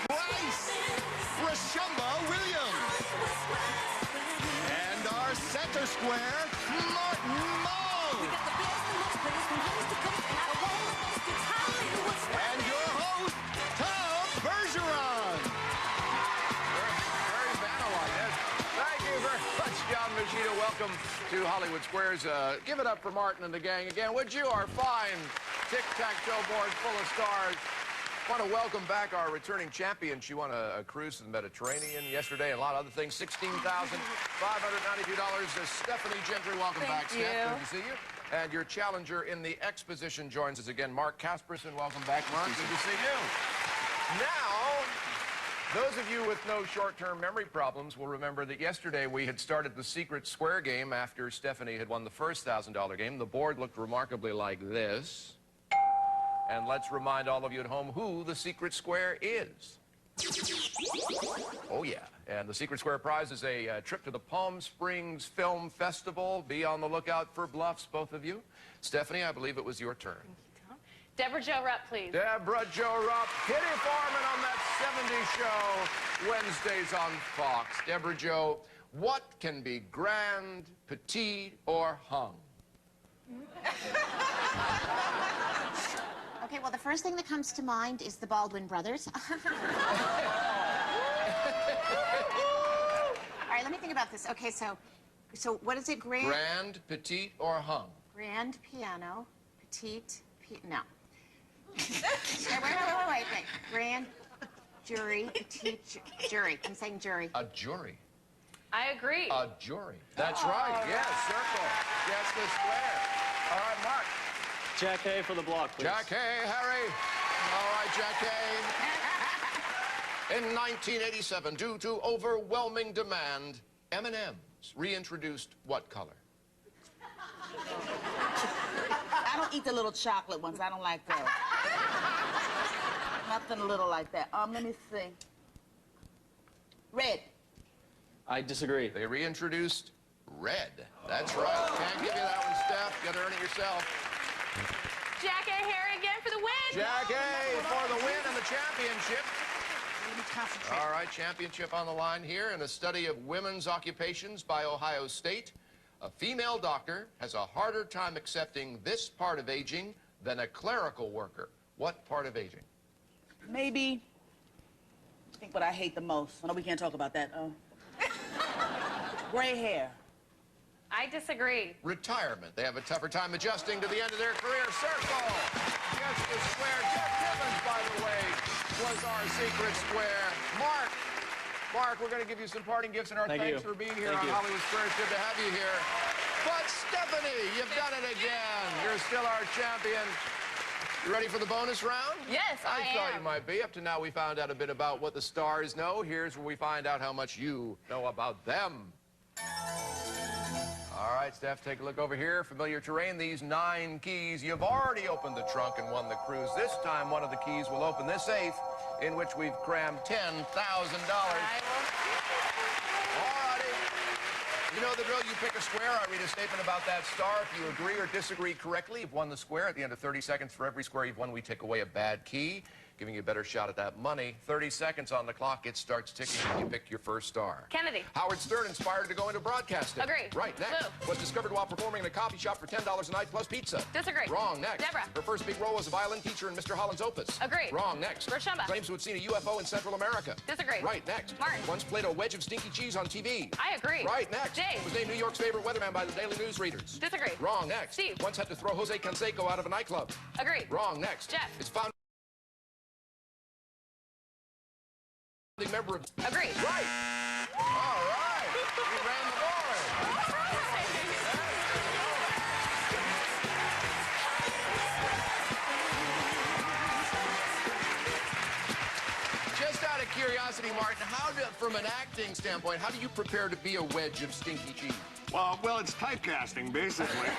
Bryce Williams. And our center square, Martin Mull. And your host, Tom Bergeron. Very Vanna-like. Yes. Thank you very much, John Machino. Welcome to Hollywood Squares. Give it up for Martin and the gang again, would you? Our fine tic-tac-toe board full of stars. I want to welcome back our returning champion. She won a cruise to the Mediterranean yesterday and a lot of other things. $16,592. Stephanie Gentry, welcome back, Steph. Good to see you. And your challenger in the X position joins us again, Mark Kasperson. Welcome back, Mark. Good to see you. Now, those of you with no short-term memory problems will remember that yesterday we had started the secret square game after Stephanie had won the first $1,000 game. The board looked remarkably like this. And let's remind all of you at home who the secret square is. Oh, yeah. And the secret square prize is a trip to the Palm Springs Film Festival. Be on the lookout for bluffs, both of you. Stephanie, I believe it was your turn. Deborah Jo Rupp, please. Deborah Jo Rupp, Kitty Foreman on that 70s show, Wednesdays on Fox. Deborah Jo, what can be grand, petite, or hung? Okay, well, the first thing that comes to mind is the Baldwin brothers. All right, let me think about this. Okay, so what is it? Grand, petite, or hung? Grand piano, petite, no. Wait. Grand jury, petite jury. I'm saying jury. A jury. I agree. A jury. That's right. Yes, circle. Yes, the square. All right, Mark. Jack A for the block, please. Jack A, Harry. All right, Jack A. In 1987, due to overwhelming demand, M&M's reintroduced what color? I don't eat the little chocolate ones. I don't like those. Nothing little like that. Let me see. Red. I disagree. They reintroduced red. That's right. Can't give you that one, Steph. You gotta earn it yourself. Jack A. Harry again for the win. Jack A. for the win and the championship. Let me concentrate. All right, championship on the line here. In a study of women's occupations by Ohio State, a female doctor has a harder time accepting this part of aging than a clerical worker. What part of aging? Maybe, I think what I hate the most. I know we can't talk about that. Gray hair. I disagree. Retirement. They have a tougher time adjusting to the end of their career. Circle. Yes, the square. Jeff Timmons, by the way, was our secret square. Mark, we're going to give you some parting gifts and our thanks for being here on Hollywood Squares. Good to have you here. But Stephanie, you've done it again. You're still our champion. You ready for the bonus round? Yes, I am. I thought you might be. Up to now, we found out a bit about what the stars know. Here's where we find out how much you know about them. All right, Steph, take a look over here. Familiar terrain, these 9 keys. You've already opened the trunk and won the cruise. This time, one of the keys will open this safe, in which we've crammed $10,000. You know the drill. You pick a square. I read a statement about that star. If you agree or disagree correctly, you've won the square. At the end of 30 seconds, for every square you've won, we take away a bad key, giving you a better shot at that money. 30 seconds on the clock. It starts ticking when you pick your first star. Kennedy. Howard Stern inspired to go into broadcasting. Agree. Right, next. Blue. Was discovered while performing in a coffee shop for $10 a night plus pizza. Disagree. Wrong, next. Deborah. Her first big role was a violin teacher in Mr. Holland's Opus. Agree. Wrong, next. Rashamba. Claims to have seen a UFO in Central America. Disagree. Right, next. Martin. Once played a wedge of stinky cheese on TV. I agree. Right, next. Dave. Was named New York's favorite weatherman by the Daily News readers. Disagree. Wrong, next. Steve. Once had to throw Jose Canseco out of a nightclub. Agree. Wrong, next. Jeff. It's found member of... Agree. Right. All right. We ran the board. Just out of curiosity, Martin, from an acting standpoint, how do you prepare to be a wedge of stinky cheese? Well, it's typecasting, basically.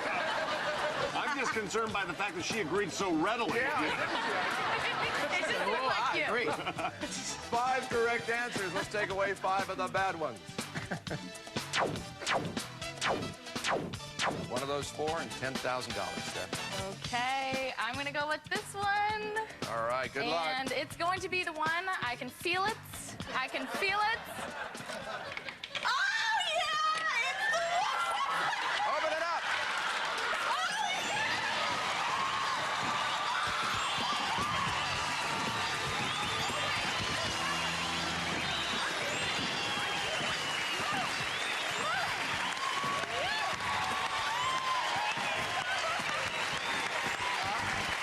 I'm just concerned by the fact that she agreed so readily. Yeah, It just looked like you. I agree. 5 correct answers. Let's take away 5 of the bad ones. One of those 4 and $10,000, Steph. Okay, I'm going to go with this one. All right, good luck. And it's going to be the one I can feel it. I can feel it. Oh, yeah! It's the one! Open it up.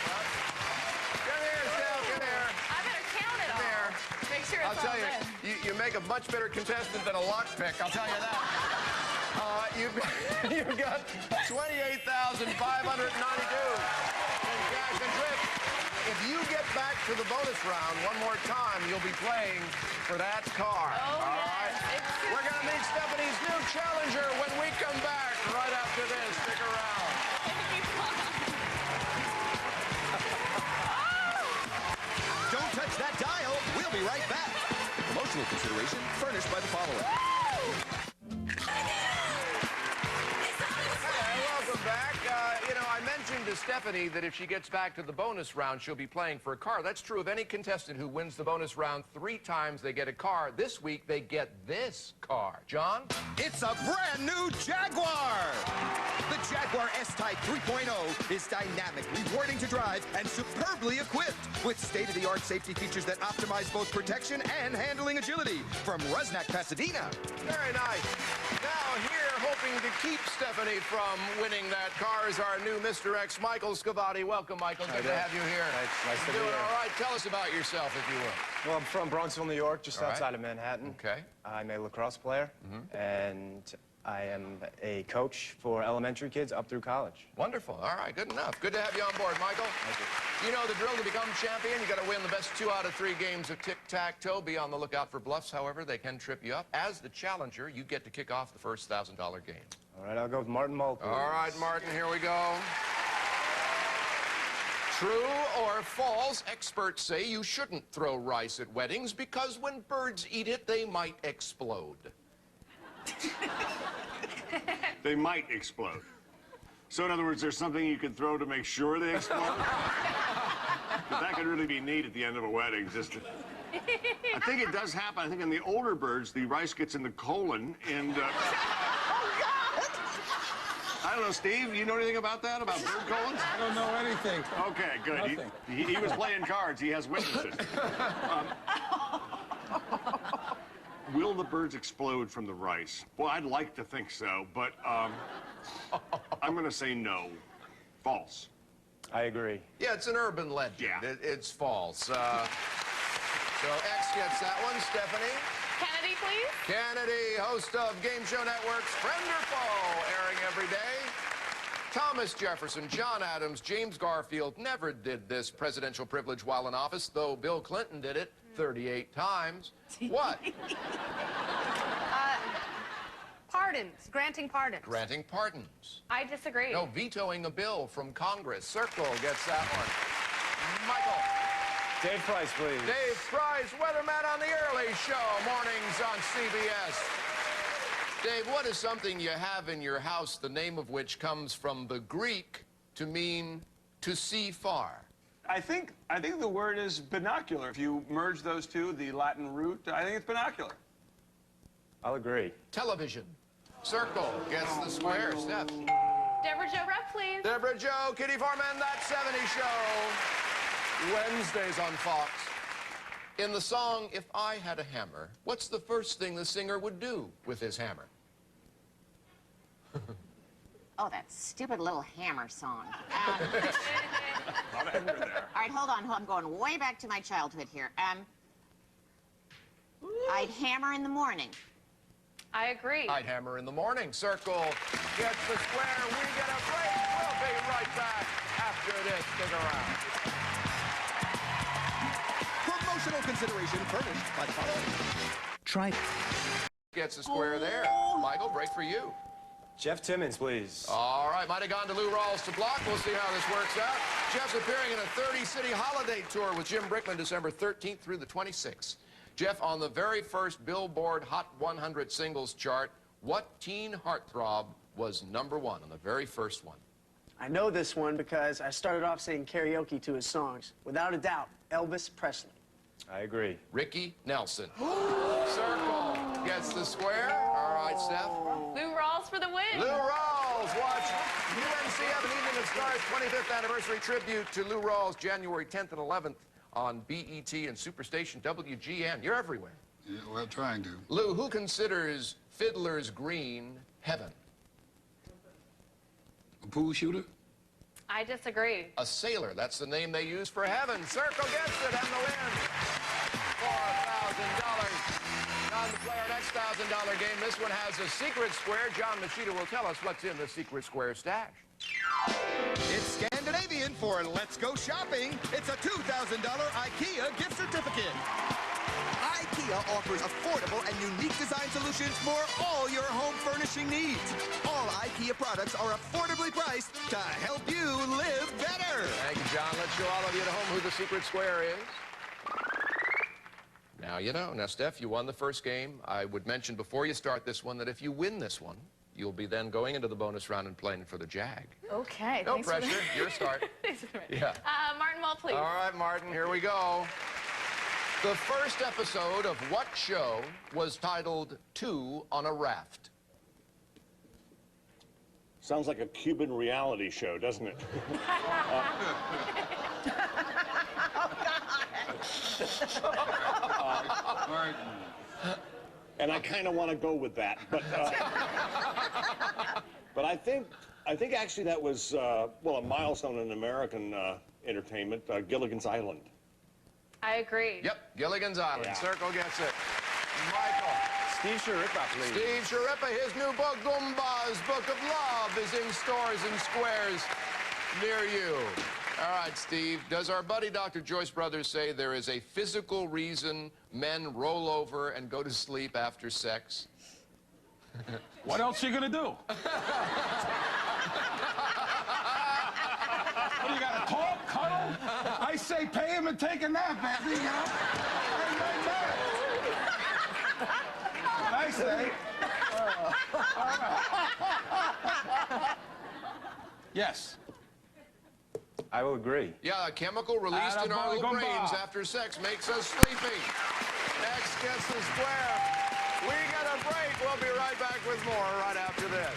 Come here, Steph. Come here. I better count it all. Here. Make sure it's I'll tell all you, good. you make a much better contestant than a lockpick, I'll tell you that. You've got 28,592 in cash and trip. If you get back to the bonus round one more time, you'll be playing for that car. Oh, All yes. right? It's- We're going to meet Stephanie's new challenger when we come back right after this. Stick around. Don't touch that dial. We'll be right back. Promotional consideration furnished by the following. Hey, welcome back. I mentioned to Stephanie that if she gets back to the bonus round, she'll be playing for a car. That's true of any contestant who wins the bonus round 3 times, they get a car. This week, they get this car. John? It's a brand new Jaguar! The Jaguar S-Type 3.0 is dynamic, rewarding to drive, and superbly equipped with state-of-the-art safety features that optimize both protection and handling agility. From Rusnak, Pasadena. Very nice. Now here, hoping to keep Stephanie from winning that car is our new Mr. X, Michael Scavati. Welcome, Michael. Good to have you here. Thanks. Nice to be Doing here. all right. Tell us about yourself, if you will. Well, I'm from Bronxville, New York, just All right. outside of Manhattan. Okay. I'm a lacrosse player, and I am a coach for elementary kids up through college. Wonderful. All right, good enough. Good to have you on board, Michael. Thank you. You know the drill to become champion. You got to win the best 2 out of 3 games of tic-tac-toe. Be on the lookout for bluffs, however. They can trip you up. As the challenger, you get to kick off the first $1,000 game. All right, I'll go with Martin Mull, please. All right, Martin, here we go. True or false, experts say you shouldn't throw rice at weddings because when birds eat it, they might explode. They might explode. So in other words, there's something you can throw to make sure they explode? 'Cause that could really be neat at the end of a wedding. I think it does happen. I think in the older birds, the rice gets in the colon and... I don't know, Steve, you know anything about that, about bird colons? I don't know anything. Okay, good. He was playing cards. He has witnesses. Will the birds explode from the rice? Well, I'd like to think so, but I'm going to say no. False. I agree. Yeah, it's an urban legend. Yeah. It's false. So X gets that one. Stephanie? Kennedy, please. Kennedy, host of Game Show Network's Friend or Foe, airing every day. Thomas Jefferson, John Adams, James Garfield never did this presidential privilege while in office, though Bill Clinton did it 38 times. What? Pardons, granting pardons. Granting pardons. I disagree. No, vetoing a bill from Congress. Circle gets that one. Michael. Dave Price, please. Dave Price, weatherman on the early show, mornings on CBS. Dave, what is something you have in your house, the name of which comes from the Greek to mean to see far? I think the word is binocular. If you merge those two, the Latin root, I think it's binocular. I'll agree. Television. Circle gets the square. Steph. Deborah Jo Rupp, please. Deborah Jo, Kitty Foreman, That 70s Show. Wednesdays on Fox. In the song, If I Had a Hammer, what's the first thing the singer would do with his hammer? Oh, that stupid little hammer song. A lot of anger there. All right, hold on. I'm going way back to my childhood here. I'd hammer in the morning. I agree. I'd hammer in the morning. Circle gets the square. We get a break. We'll be right back after this. Stick around. Promotional consideration furnished by the following. Try. Gets the square there. Michael, break for you. Jeff Timmons, please. All right, might have gone to Lou Rawls to block. We'll see how this works out. Jeff's appearing in a 30-city holiday tour with Jim Brickman, December 13th through the 26th. Jeff, on the very first Billboard Hot 100 singles chart, what teen heartthrob was #1 on the very first one? I know this one because I started off singing karaoke to his songs. Without a doubt, Elvis Presley. I agree. Ricky Nelson. Circle gets the square. All right, Steph. Lou Rawls for the win. Lou Rawls. Watch UNC have an Evening of Stars 25th anniversary tribute to Lou Rawls, January 10th and 11th on BET and Superstation WGN. You're everywhere. Yeah, well, trying to. Lou, who considers Fiddler's Green heaven? A pool shooter? I disagree. A sailor. That's the name they use for heaven. Circle gets it and the win. $4,000. Time to play our next $1,000 game. This one has a secret square. John Machida will tell us what's in the secret square stash. It's Scandinavian for Let's Go Shopping. It's a $2,000 IKEA gift certificate. IKEA offers affordable and unique design solutions for all your home furnishing needs. All IKEA products are affordably priced to help you live better. Thank you, John. Let's show all of you at home who the secret square is. Now you know. Now, Steph, you won the first game. I would mention before you start this one that if you win this one, you'll be then going into the bonus round and playing for the Jag. Okay. No pressure. Your start. Yeah. Martin Mull, please. All right, Martin, here we go. The first episode of what show was titled Two on a Raft? Sounds like a Cuban reality show, doesn't it? And I kind of want to go with that, but I think actually that was well, a milestone in American entertainment, Gilligan's Island. I agree. Yep, Gilligan's Island. Yeah. Circle gets it. Michael. Steve Sharippa, please. Steve Sharippa, his new book, Goomba's Book of Love, is in stores and squares near you. All right, Steve, does our buddy Dr. Joyce Brothers say there is a physical reason men roll over and go to sleep after sex? What else are you gonna do? What, you gotta talk, cuddle? I say pay him and take a nap, baby, you know? Ain't like that. What I say. All right. Yes. I will agree. Yeah, a chemical released in our little brains after sex makes us sleepy. Next gets the square. We get a break. We'll be right back with more right after this.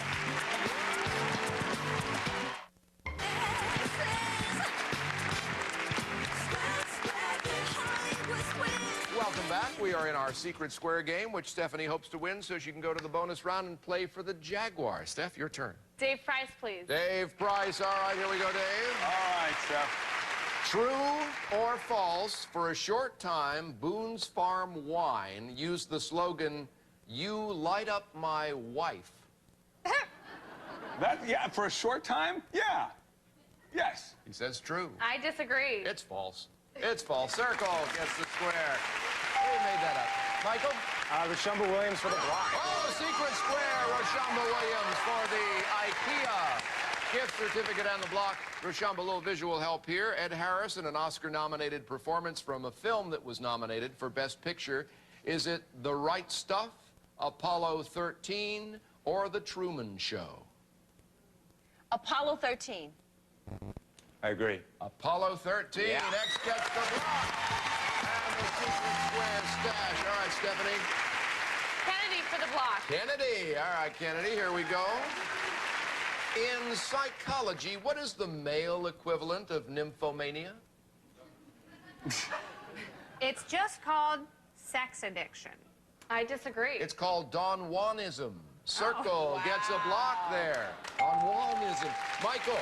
Welcome back. We are in our secret square game, which Stephanie hopes to win so she can go to the bonus round and play for the Jaguar. Steph, your turn. Dave Price, please. Dave Price. All right, here we go, Dave. All right, Steph. True or false, for a short time, Boone's Farm Wine used the slogan, "You light up my wife." Yeah, for a short time? Yeah. Yes. He says true. I disagree. It's false. It's false. Circle gets the square. Who made that up? Michael? Rashumba Williams for the block. Oh, secret square, Rashumba Williams for the IKEA gift certificate and the block. Rashumba, a little visual help here. Ed Harris in an Oscar-nominated performance from a film that was nominated for Best Picture. Is it The Right Stuff, Apollo 13, or The Truman Show? Apollo 13. I agree. Apollo 13. Yeah. Next gets the block. And the secret square stash. All right, Stephanie. Kennedy for the block. Kennedy. All right, Kennedy, here we go. In psychology, what is the male equivalent of nymphomania? It's just called sex addiction. I disagree. It's called Don Juanism. Circle wow. gets a block there. Don Juanism. Michael.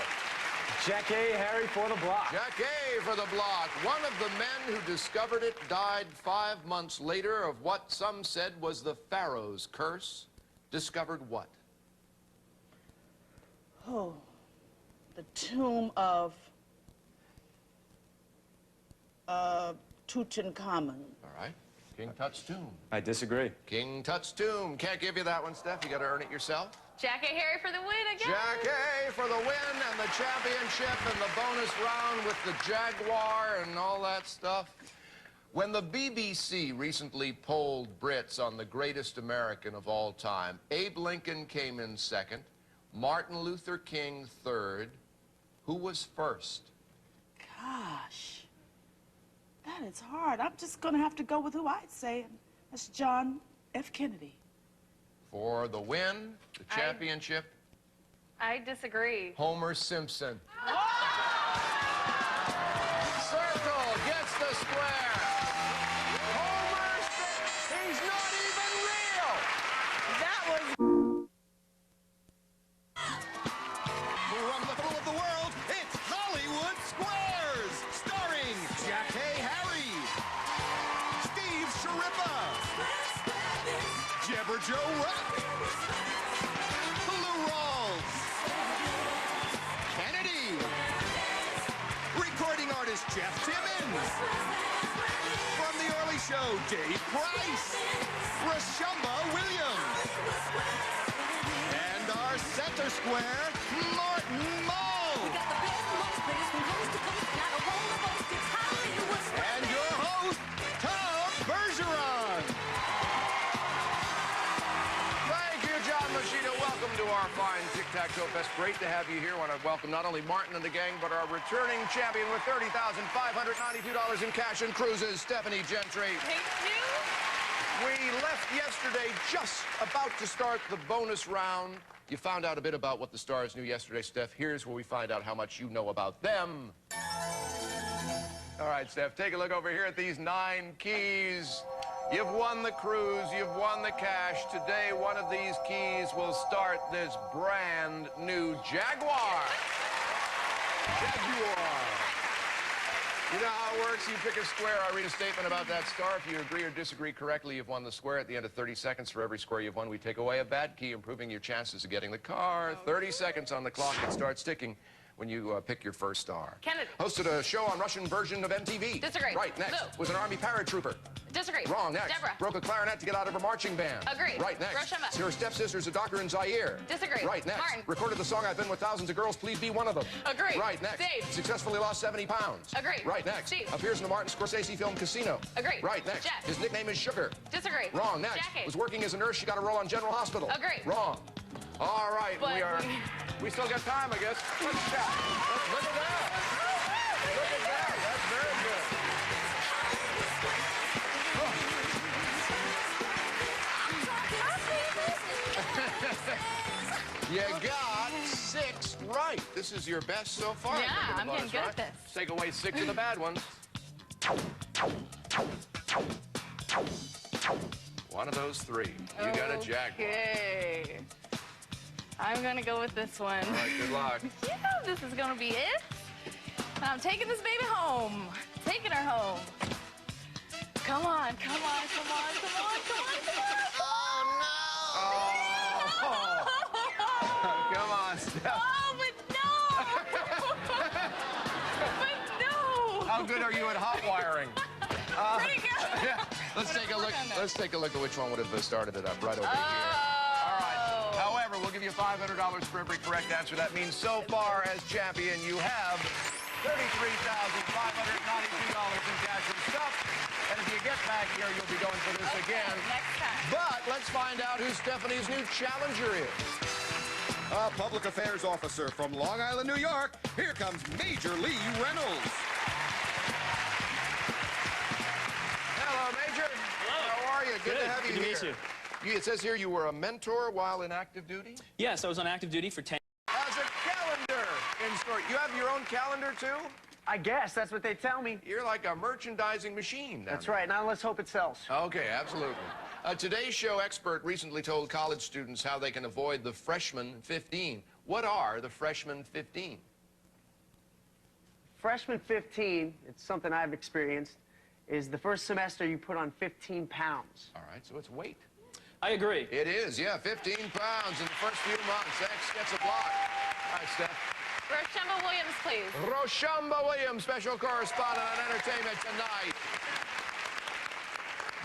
Jack A. Harry for the block. Jack A. for the block. One of the men who discovered it died 5 months later of what some said was the Pharaoh's curse. Discovered what? Oh, the tomb of Tutankhamun. All right. King Tut's tomb. I disagree. King Tut's tomb. Can't give you that one, Steph. You got to earn it yourself. Jack A. Harry for the win again. Jack A. for the win and the championship and the bonus round with the Jaguar and all that stuff. When the BBC recently polled Brits on the greatest American of all time, Abe Lincoln came in second, Martin Luther King third. Who was first? Gosh. That is hard. I'm just going to have to go with who I'd say, and that's John F. Kennedy. For the win, the championship, I disagree. Homer Simpson. Circle gets the square. Homer Simpson, he's not even real. That was... From the middle of the world, it's Hollywood Squares, starring Jackée Harry, Steve Sharippa, Jebber Joe Rupp, Lou Rawls, Kennedy, recording artist Jeff Timmons, from the early show, Dave Price, Rashumba Williams, and our center square, Martin Mull. And your host, Tom Bergeron. Thank you, John Machida. Welcome to our fine Tic-Tac-Toe Fest. Great to have you here. I want to welcome not only Martin and the gang, but our returning champion with $30,592 in cash and cruises, Stephanie Gentry. Thank you. We left yesterday just about to start the bonus round. You found out a bit about what the stars knew yesterday, Steph. Here's where we find out how much you know about them. All right, Steph, take a look over here at these 9 keys. You've won the cruise, you've won the cash. Today, one of these keys will start this brand new Jaguar. Jaguar. You know how it works. You pick a square. I read a statement about that star. If you agree or disagree correctly, you've won the square. At the end of 30 seconds, for every square you've won, we take away a bad key, improving your chances of getting the car. 30 seconds on the clock. It starts ticking when you pick your first star. Kennedy. Hosted a show on Russian version of MTV. Disagree. Right, next. Lou. Was an Army paratrooper. Disagree. Wrong, next. Deborah. Broke a clarinet to get out of her marching band. Agree. Right, next. Rashumba. Her stepsister's a doctor in Zaire. Disagree. Right, next. Martin. Recorded the song I've Been With Thousands of Girls, Please Be One of Them. Agree. Right, next. Dave. Successfully lost 70 pounds. Agree. Right, next. Steve. Appears in the Martin Scorsese film Casino. Agree. Right, next. Jeff. His nickname is Sugar. Disagree. Wrong, next. Jackée. Was working as a nurse, she got a role on General Hospital. Agree. Wrong. All right, But we still got time, I guess. Let's chat. Look at that. Look at that. That's very good. You got 6 right. This is your best so far. Yeah, I'm getting good at this. Take away 6 of the bad ones. One of those 3. You got a Jaguar. Okay. I'm gonna go with this one. All right, good luck. Yeah, this is gonna be it. I'm taking this baby home. Taking her home. Come on, come on, come on, come on, come on, come on. Come on, Steph. Oh, but no! But no! How good are you at hot wiring? Pretty good. Yeah. Let's take a look. Let's take a look at which one would have started it up right over here. All right. However, we'll give you $500 for every correct answer. That means so far as champion, you have $33,592 in cash and stuff. And if you get back here, you'll be going for this again. Next time. But let's find out who Stephanie's new challenger is. A public affairs officer from Long Island, New York. Here comes Major Lee Reynolds. Hello, Major. Hello. How are you? Good to have you Good here. to meet you. It says here you were a mentor while in active duty? Yes, I was on active duty for 10 As a calendar in store. You have your own calendar, too? I guess that's what they tell me. You're like a merchandising machine. That's right. Now let's hope it sells. Okay, absolutely. Today's show expert recently told college students how they can avoid the freshman 15. What are the freshman 15? Freshman 15, it's something I've experienced, is the first semester you put on 15 pounds. All right, so it's weight. I agree. It is, yeah, 15 pounds in the first few months. X gets a block. All right, Steph. Rashumba Williams, please. Rashumba Williams, special correspondent on entertainment tonight.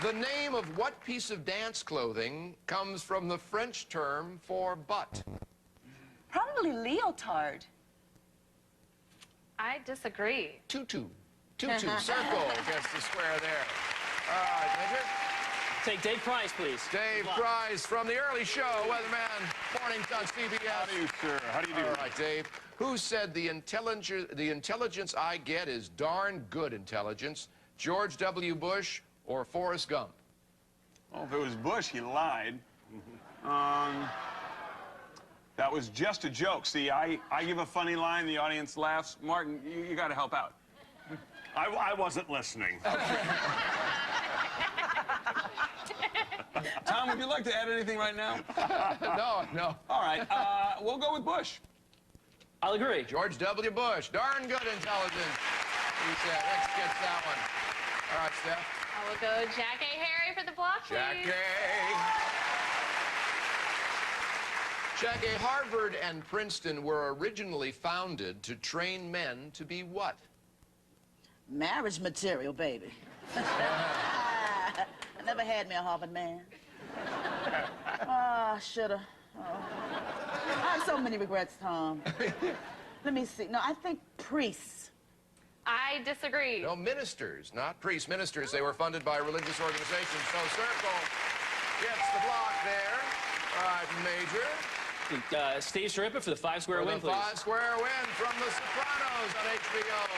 The name of what piece of dance clothing comes from the French term for butt? Probably leotard. I disagree. Tutu. Tutu. Circle gets the square there. All right, Major. Take Dave Price, please. Dave Price from the early show, weatherman, mornings on CBS. How do you, sir? How do you do? All right, Dave. Who said the intelligence I get is darn good intelligence? George W. Bush or Forrest Gump? Well, if it was Bush, he lied. That was just a joke. See, I give a funny line, the audience laughs. Martin, you got to help out. I wasn't listening. Tom, would you like to add anything right now? No. All right, we'll go with Bush. I'll agree. George W. Bush. Darn good intelligence. He said. X gets that one. All right, Steph. I will go Jack A. Harry for the block, please. Jack A. Harvard and Princeton were originally founded to train men to be what? Marriage material, baby. I never had me a Harvard man. Oh, shoulda. Oh. I have so many regrets, Tom. Let me see. No, I think priests. I disagree. No, ministers, not priests. Ministers, they were funded by religious organizations. So Circle gets the block there. All right, Major. Steve Sharippa for the 5-square win, please. 5-square win from The Sopranos on HBO.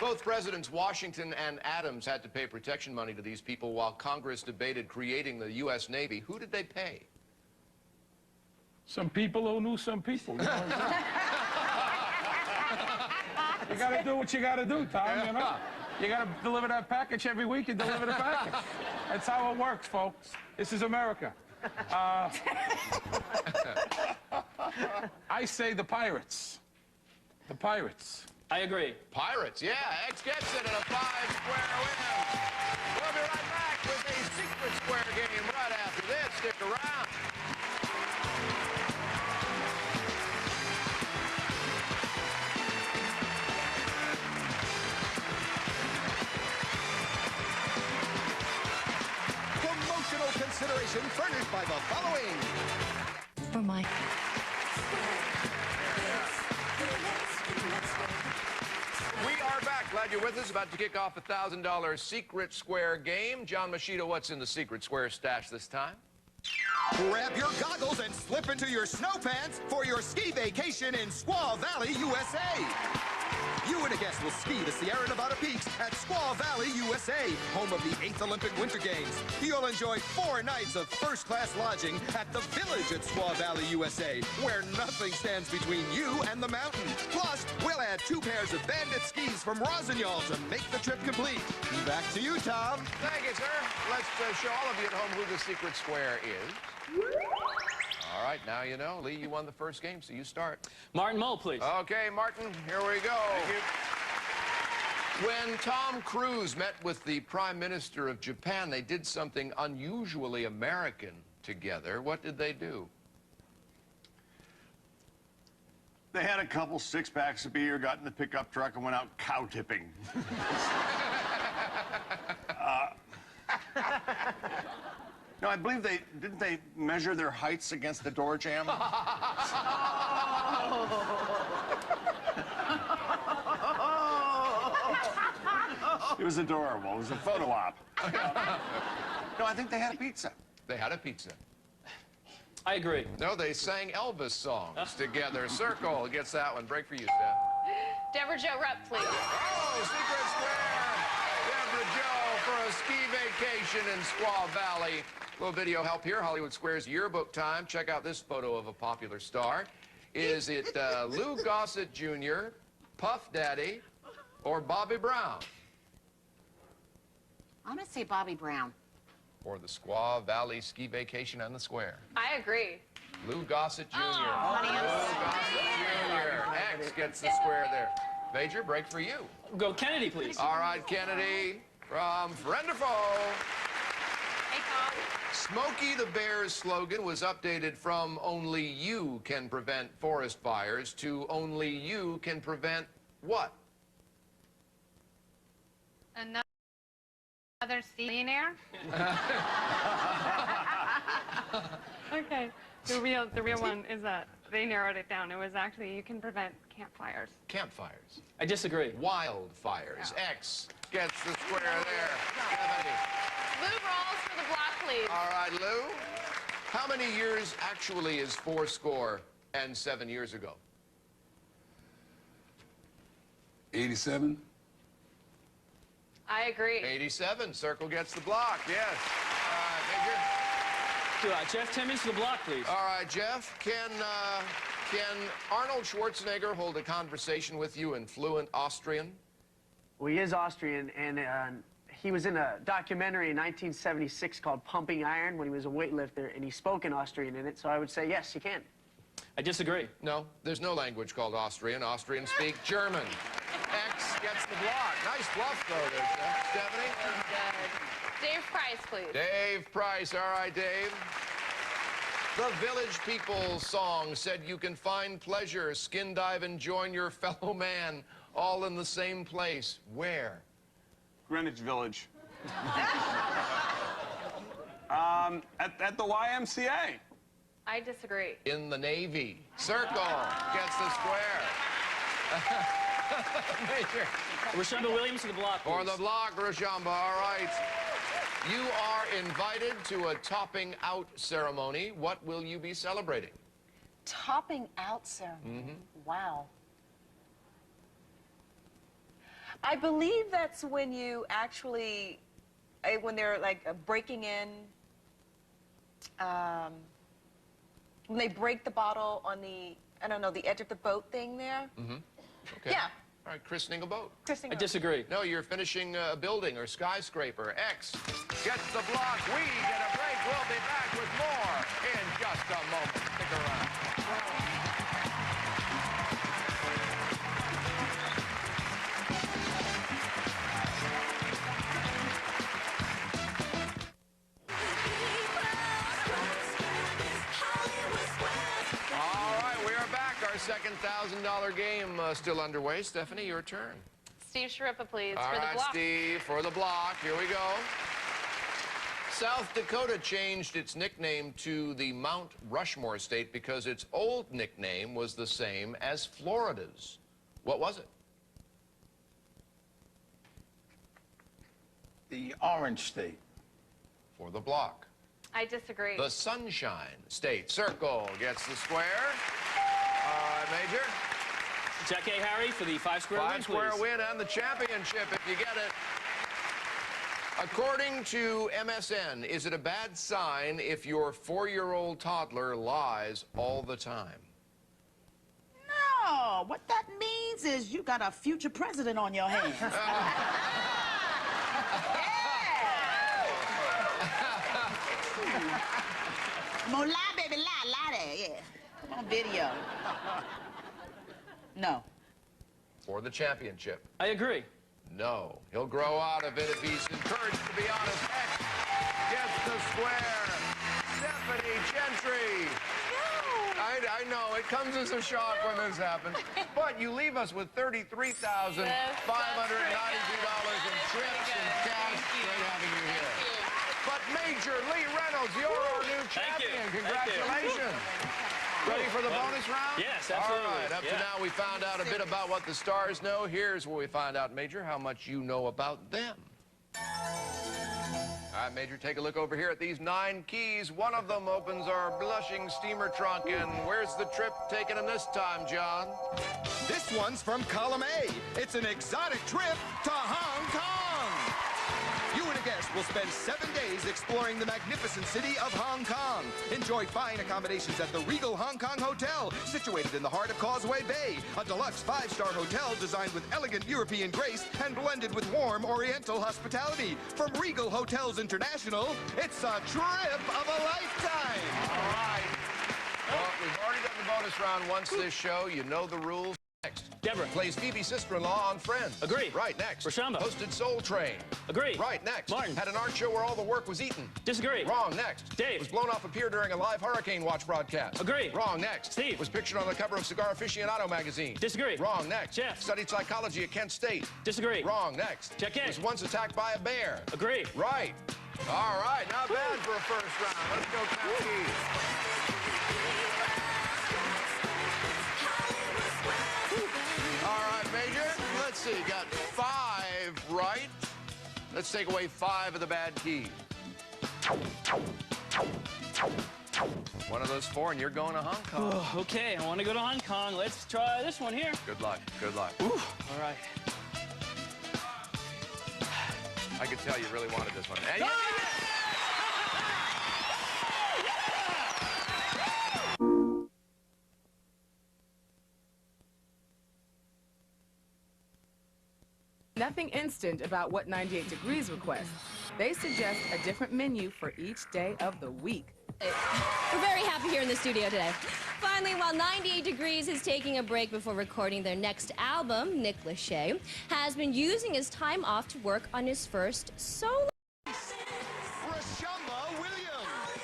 Both Presidents Washington and Adams had to pay protection money to these people while Congress debated creating the U.S. Navy. Who did they pay? Some people who knew some people. You know what I'm saying? You gotta do what you gotta do, Tom, you know? You gotta deliver that package every week, you deliver the package. That's how it works, folks. This is America. I say the Pirates. The Pirates. I agree. Pirates, yeah. X gets it at a 5-square win. We'll be right back with a secret square game right after this. Stick around. Promotional consideration furnished by the following. For my... We are back. Glad you're with us. About to kick off a $1,000 secret square game. John Machito, what's in the secret square stash this time? Grab your goggles and slip into your snow pants for your ski vacation in Squaw Valley, USA. You and a guest will ski the Sierra Nevada peaks at Squaw Valley, USA, home of the 8th Olympic Winter Games. You'll enjoy 4 nights of first-class lodging at the Village at Squaw Valley, USA, where nothing stands between you and the mountain. Plus, we'll add 2 pairs of bandit skis from Rossignol to make the trip complete. Back to you, Tom. Thank you, sir. Let's show all of you at home who the secret square is. All right, now you know. Lee, you won the first game, so you start. Martin Mull, please. Okay, Martin, here we go. Thank you. When Tom Cruise met with the Prime Minister of Japan, they did something unusually American together. What did they do? They had a couple 6-packs of beer, got in the pickup truck, and went out cow tipping. No, I believe didn't they measure their heights against the door jamb? It was adorable. It was a photo op. No, I think they had a pizza. They had a pizza. I agree. No, they sang Elvis songs together. Circle gets that one. Break for you, Steph. Deborah Jo Rupp, please. Oh, secret square. Deborah Jo for a ski vacation in Squaw Valley. A little video help here. Hollywood Square's yearbook time. Check out this photo of a popular star. Is it Lou Gossett Jr., Puff Daddy, or Bobby Brown? I'm going to say Bobby Brown. For the Squaw Valley ski vacation on the square. I agree. Lou Gossett Jr. Oh, honey, I'm Lou Gossett Jr. X gets the square there. Major, break for you. Go Kennedy, please. All right, Kennedy, from Friend or Foe. Hey, Tom. Smokey the Bear's slogan was updated from "Only you can prevent forest fires" to "Only you can prevent" what? Another millionaire? Okay. The real one is that they narrowed it down. It was actually you can prevent campfires. Campfires. I disagree. Wildfires. X gets the square there. Kennedy. Lou Rawls for the block, please. All right, Lou. How many years actually is 407 years ago? 87? I agree. 87. Circle gets the block. Yes. All right, Major. Jeff Timmons to the block, please. All right, Jeff. Can Arnold Schwarzenegger hold a conversation with you in fluent Austrian? Well, he is Austrian, and he was in a documentary in 1976 called Pumping Iron when he was a weightlifter, and he spoke in Austrian in it, so I would say yes, you can. I disagree. No, there's no language called Austrian. Austrians speak German. X gets the block. Nice bluff, though, there, Stephanie. Good. Dave Price, please. Dave Price. All right, Dave. The Village People song said you can find pleasure, skin dive, and join your fellow man all in the same place. Where? Greenwich Village. At the YMCA. I disagree. In the Navy. Circle gets the square. Major. Rashamba Williams to the block, please. For the block, Rashamba. All right. You are invited to a topping out ceremony. What will you be celebrating? Topping out ceremony. Wow. I believe that's when you actually, when they're like breaking in, when they break the bottle on the, I don't know, the edge of the boat thing there. Okay. Yeah. All right, christening a boat. Christening I disagree. No, you're finishing a building or skyscraper. X gets the block. We get a break. We'll be back with more in just a moment. Stick around. Second $1,000 game still underway. Stephanie, your turn. Steve Sharippa, please, All for right, the block. Steve, for the block. Here we go. South Dakota changed its nickname to the Mount Rushmore State because its old nickname was the same as Florida's. What was it? The Orange State. For the block. I disagree. The Sunshine State. Circle gets the square. Major. Jack A. Harry for the 5-square win, please. 5-square win and the championship if you get it. According to MSN, is it a bad sign if your 4-year-old toddler lies all the time? No, what that means is you got a future president on your hands. More lie, baby, lie there, yeah. Come on, video. No. For the championship. I agree. No. He'll grow out of it if he's encouraged to be honest. X gets the square. Stephanie Gentry. No. I know. It comes as a shock when this happens. But you leave us with $33,592 in trips and cash. Great having you here. But Major Lee Reynolds, you're our new champion. Congratulations. Ready for the bonus round? Yes, absolutely. All right, up to now we found out a bit about what the stars know. Here's where we find out, Major, how much you know about them. All right, Major, take a look over here at these 9 keys. One of them opens our blushing steamer trunk. And where's the trip taking them this time, John? This one's from column A. It's an exotic trip to Hong Kong. You and a guest will spend 7 days exploring the magnificent city of Hong Kong. Enjoy fine accommodations at the Regal Hong Kong Hotel, situated in the heart of Causeway Bay. A deluxe 5-star hotel designed with elegant European grace and blended with warm Oriental hospitality. From Regal Hotels International, it's a trip of a lifetime. All right. Well, we've already done the bonus round once this show. You know the rules. Next. Deborah. Plays Phoebe's sister-in-law on Friends. Agree. Right, next. Rashamba. Hosted Soul Train. Agree. Right, next. Martin. Had an art show where all the work was eaten. Disagree. Wrong, next. Dave. Was blown off a pier during a live Hurricane Watch broadcast. Agree. Wrong, next. Steve. Was pictured on the cover of Cigar Aficionado magazine. Disagree. Wrong, next. Jeff. Studied psychology at Kent State. Disagree. Wrong, next. Check in. Was once attacked by a bear. Agree. Right. All right, not bad for a first round. Let's go count keys. Let's see, got 5 right. Let's take away 5 of the bad keys. One of those 4, and you're going to Hong Kong. Oh, okay, I want to go to Hong Kong. Let's try this one here. Good luck. Good luck. Ooh, all right. I could tell you really wanted this one. And Nothing instant about what 98 Degrees requests. They suggest a different menu for each day of the week. We're very happy here in the studio today. Finally, while 98 Degrees is taking a break before recording their next album, Nick Lachey has been using his time off to work on his first solo. Williams.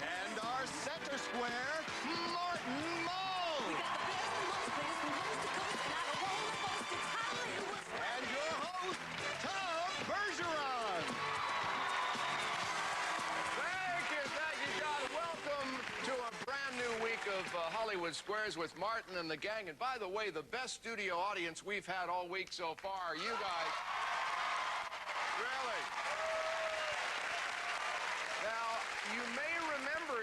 And our center square, Martin Mull. And your host, Tom Bergeron. Thank you, John. Welcome to a brand new week of Hollywood Squares with Martin and the gang. And by the way, the best studio audience we've had all week so far. You guys. Really. Now, you may remember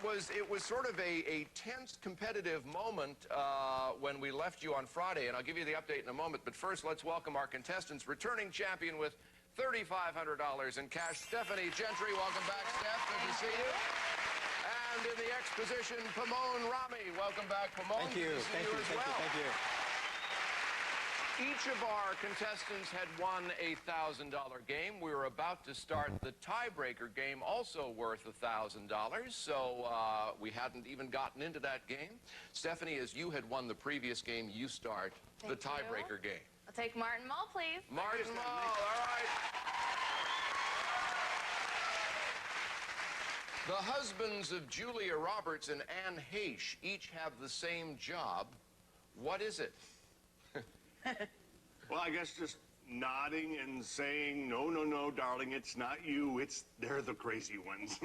it was sort of a tense, competitive moment when we left you on Friday, and I'll give you the update in a moment. But first, let's welcome our contestants, returning champion with $3,500 in cash, Stephanie Gentry. Welcome back, Steph. Good to see you. And in the exposition, Pomone Rami. Welcome back, Pomone. Thank you. Good to see you as well. Thank you. Each of our contestants had won a $1,000 game. We were about to start the tiebreaker game, also worth $1,000. So we hadn't even gotten into that game. Stephanie, as you had won the previous game, you start the tiebreaker game. I'll take Martin Mull, please. Martin Mull, all right. The husbands of Julia Roberts and Anne Heche each have the same job. What is it? Well, I guess just nodding and saying, no, no, no, darling, it's not you. They're the crazy ones.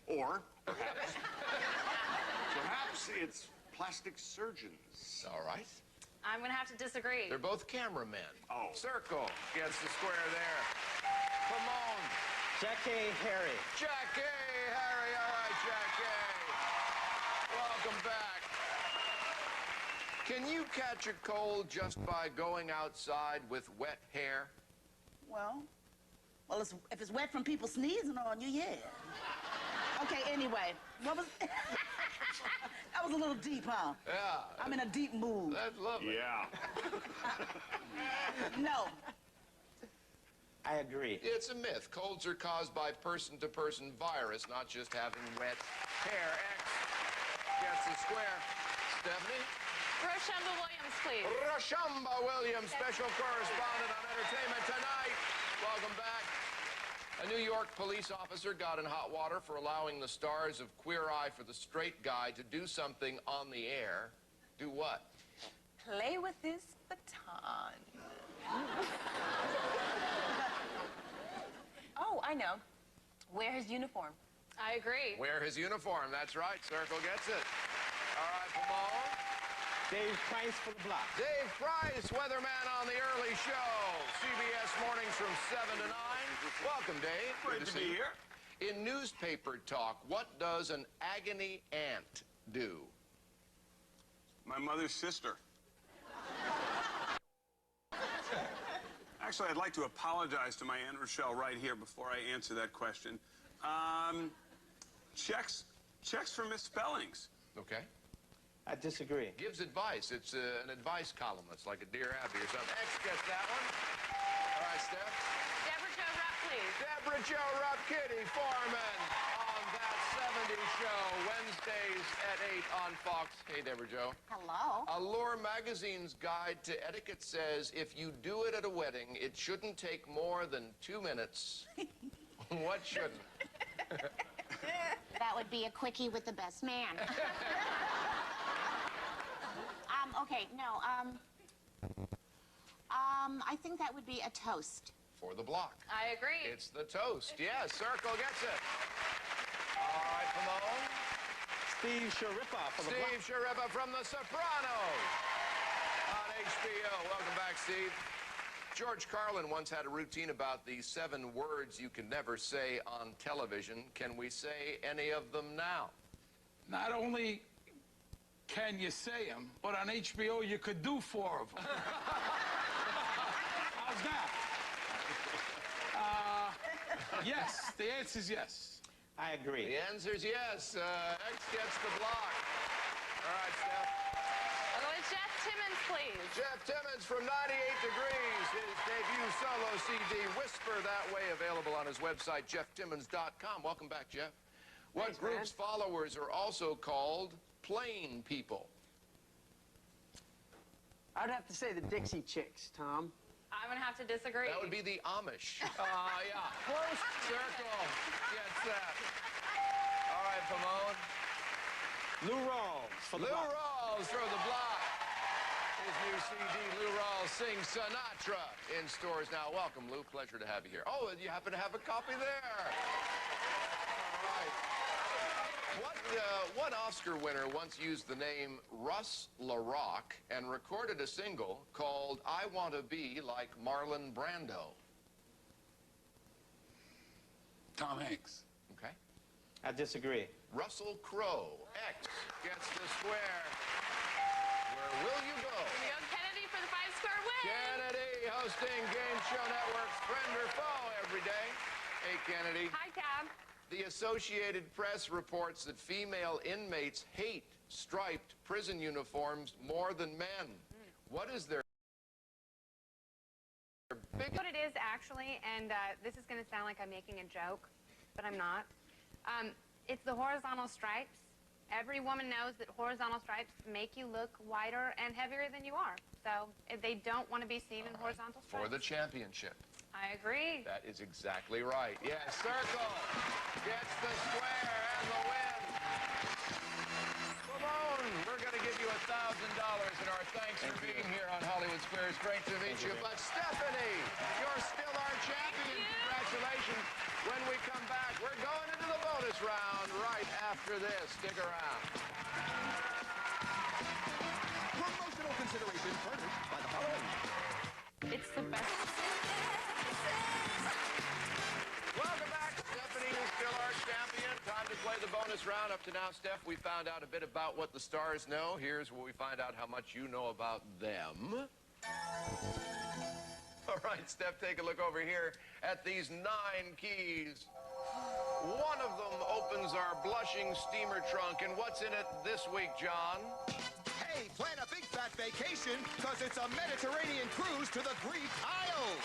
Or perhaps it's plastic surgeons. All right. I'm going to have to disagree. They're both cameramen. Oh. Circle gets the square there. Pomone. Jackie Harry. Jackie Harry. All right, Jackie. Welcome back. Can you catch a cold just by going outside with wet hair? Well, if it's wet from people sneezing on you, yeah. Okay, anyway, what was... That was a little deep, huh? Yeah. I'm in a deep mood. That's lovely. Yeah. No. I agree. It's a myth. Colds are caused by person-to-person virus, not just having wet hair. X gets the square. Stephanie? Roshamba Williams, please. Roshamba Williams, special correspondent on Entertainment Tonight. Welcome back. A New York police officer got in hot water for allowing the stars of Queer Eye for the Straight Guy to do something on the air. Do what? Play with his baton. Oh, I know. Wear his uniform. I agree. Wear his uniform. That's right. Circle gets it. All right, Pomone. Dave Price for the block. Dave Price, weatherman on the early show. CBS mornings from 7 to 9. Welcome, Dave. Great to be here. In newspaper talk, what does an agony aunt do? My mother's sister. Actually, I'd like to apologize to my Aunt Rochelle right here before I answer that question. Checks for misspellings. Okay. I disagree. Gives advice. It's an advice column. It's like a Dear Abby or something. X gets that one. All right, Steph. Deborah Jo Rupp, please. Deborah Jo Rupp, Kitty Foreman on That 70s Show, Wednesdays at 8 on Fox. Hey, Deborah Jo. Hello. Allure Magazine's Guide to Etiquette says if you do it at a wedding, it shouldn't take more than 2 minutes. What shouldn't? That would be a quickie with the best man. Okay, no, I think that would be a toast. For the block. I agree. It's the toast. Yes, Circle gets it. All right, Pomone. Steve Sharippa for the block. Steve Sharippa from The Sopranos on HBO. Welcome back, Steve. George Carlin once had a routine about the 7 words you can never say on television. Can we say any of them now? Not only Can you say them? But on HBO, you could do 4 of them. How's that? Yes, the answer's yes. I agree. The answer's yes. X gets the block. All right, Steph. I'll go with Jeff Timmons, please. Jeff Timmons from 98 Degrees, his debut solo CD, Whisper That Way, available on his website, jefftimmons.com. Welcome back, Jeff. What group's followers are also called plain people? I'd have to say the Dixie Chicks, Tom. I'm going to have to disagree. That would be the Amish. Yeah. Close circle. Gets that. All right, Pomone. Lou Rawls for the Lou block. Rawls for the block. His new CD, Lou Rawls Sings Sinatra, in stores now. Welcome, Lou. Pleasure to have you here. Oh, and you happen to have a copy there. All right. One Oscar winner once used the name Russ LaRock and recorded a single called I Want to Be Like Marlon Brando. Tom Hanks. Okay. I disagree. Russell Crowe. X gets the square. Where will you go? Here we go, Kennedy for the 5-square win. Kennedy hosting Game Show Network's Friend or Foe every day. Hey, Kennedy. Hi, Cab. The Associated Press reports that female inmates hate striped prison uniforms more than men. What is their big... What it is, actually, and this is going to sound like I'm making a joke, but I'm not. It's the horizontal stripes. Every woman knows that horizontal stripes make you look wider and heavier than you are. So if they don't want to be seen in horizontal stripes. For the championship. I agree. That is exactly right. Yes, Circle gets the square and the win. Ramon, we're going to give you $1,000 and our thanks for being here on Hollywood Squares. Great to meet you. But Stephanie, you're still our champion. Congratulations. When we come back, we're going into the bonus round right after this. Stick around. Promotional consideration furnished by the following. It's the best. Welcome back. Stephanie is still our champion. Time to play the bonus round. Up to now, Steph, we found out a bit about what the stars know. Here's where we find out how much you know about them. All right, Steph, take a look over here at these 9 keys. One of them opens our blushing steamer trunk. And what's in it this week, John? Hey, plan a big fat vacation, because it's a Mediterranean cruise to the Greek Isles.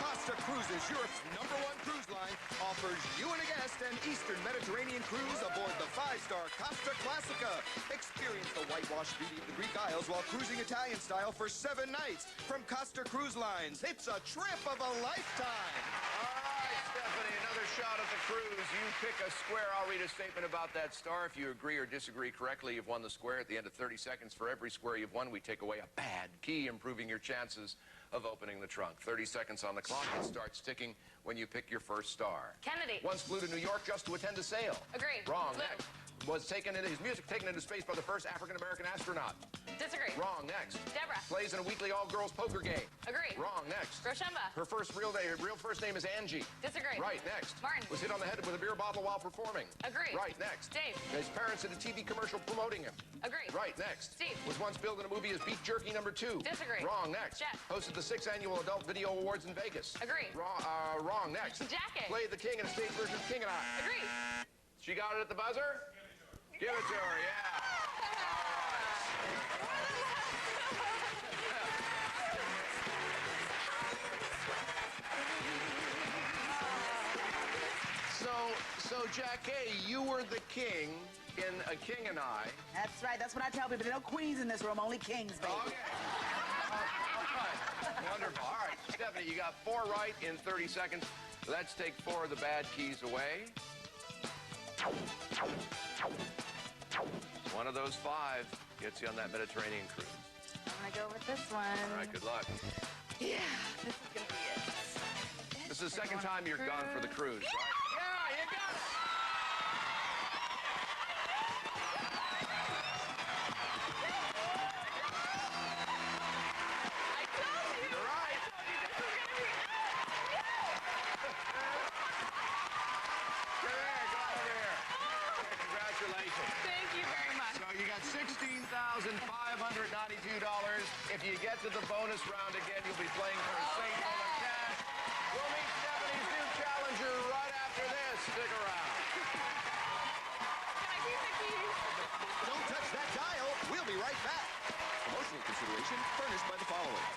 Costa Cruises, Europe's #1 cruise line, offers you and a guest an Eastern Mediterranean cruise aboard the 5-star Costa Classica. Experience the whitewashed beauty of the Greek Isles while cruising Italian style for 7 nights from Costa Cruise Lines. It's a trip of a lifetime. All right, Stephanie, another shot at the cruise. You pick a square. I'll read a statement about that star. If you agree or disagree correctly, you've won the square. At the end of 30 seconds, for every square you've won, we take away a bad key, improving your chances of opening the trunk. 30 seconds on the clock. It starts ticking when you pick your first star. Kennedy. Once flew to New York just to attend a sale. Agree. Wrong. Blue. Next. Was taken into his music taken into space by the first African-American astronaut. Disagree. Wrong. Next. Deborah. Plays in a weekly all-girls poker game. Agree. Wrong. Next. Roshemba. Her real first name is Angie. Disagree. Right. Next. Martin. Was hit on the head with a beer bottle while performing. Agree. Right. Next. Dave. His parents did a TV commercial promoting him. Agree. Right. Next. Steve. Was once billed in a movie as Beef Jerky #2. Disagree. Wrong. Next. Jeff. Hosted the 6th Annual Adult Video Awards in Vegas. Agree. Wrong. Next. Jackie. Played the king in a stage version of King and I. Agree. She got it at the buzzer? Give it to her, yeah. So Jackie, you were the king in A King and I. That's right. That's what I tell people. There are no queens in this room, only kings, baby. Okay. All right. Wonderful. All right, Stephanie, you got 4 right in 30 seconds. Let's take 4 of the bad keys away. One of those 5 gets you on that Mediterranean cruise. I'm going to go with this one. All right, good luck. Yeah, this is going to be it. This is the second time you're gone for the cruise, right? Yeah, you got it! I told you! You're right. Come here, go over here. Congratulations. Thank you very much. So you got 16 If you get to the bonus round again, you'll be playing for a safe full of cash. We'll meet Stephanie's new challenger right after this. Stick around. Don't touch that dial. We'll be right back. Promotional consideration furnished by the following.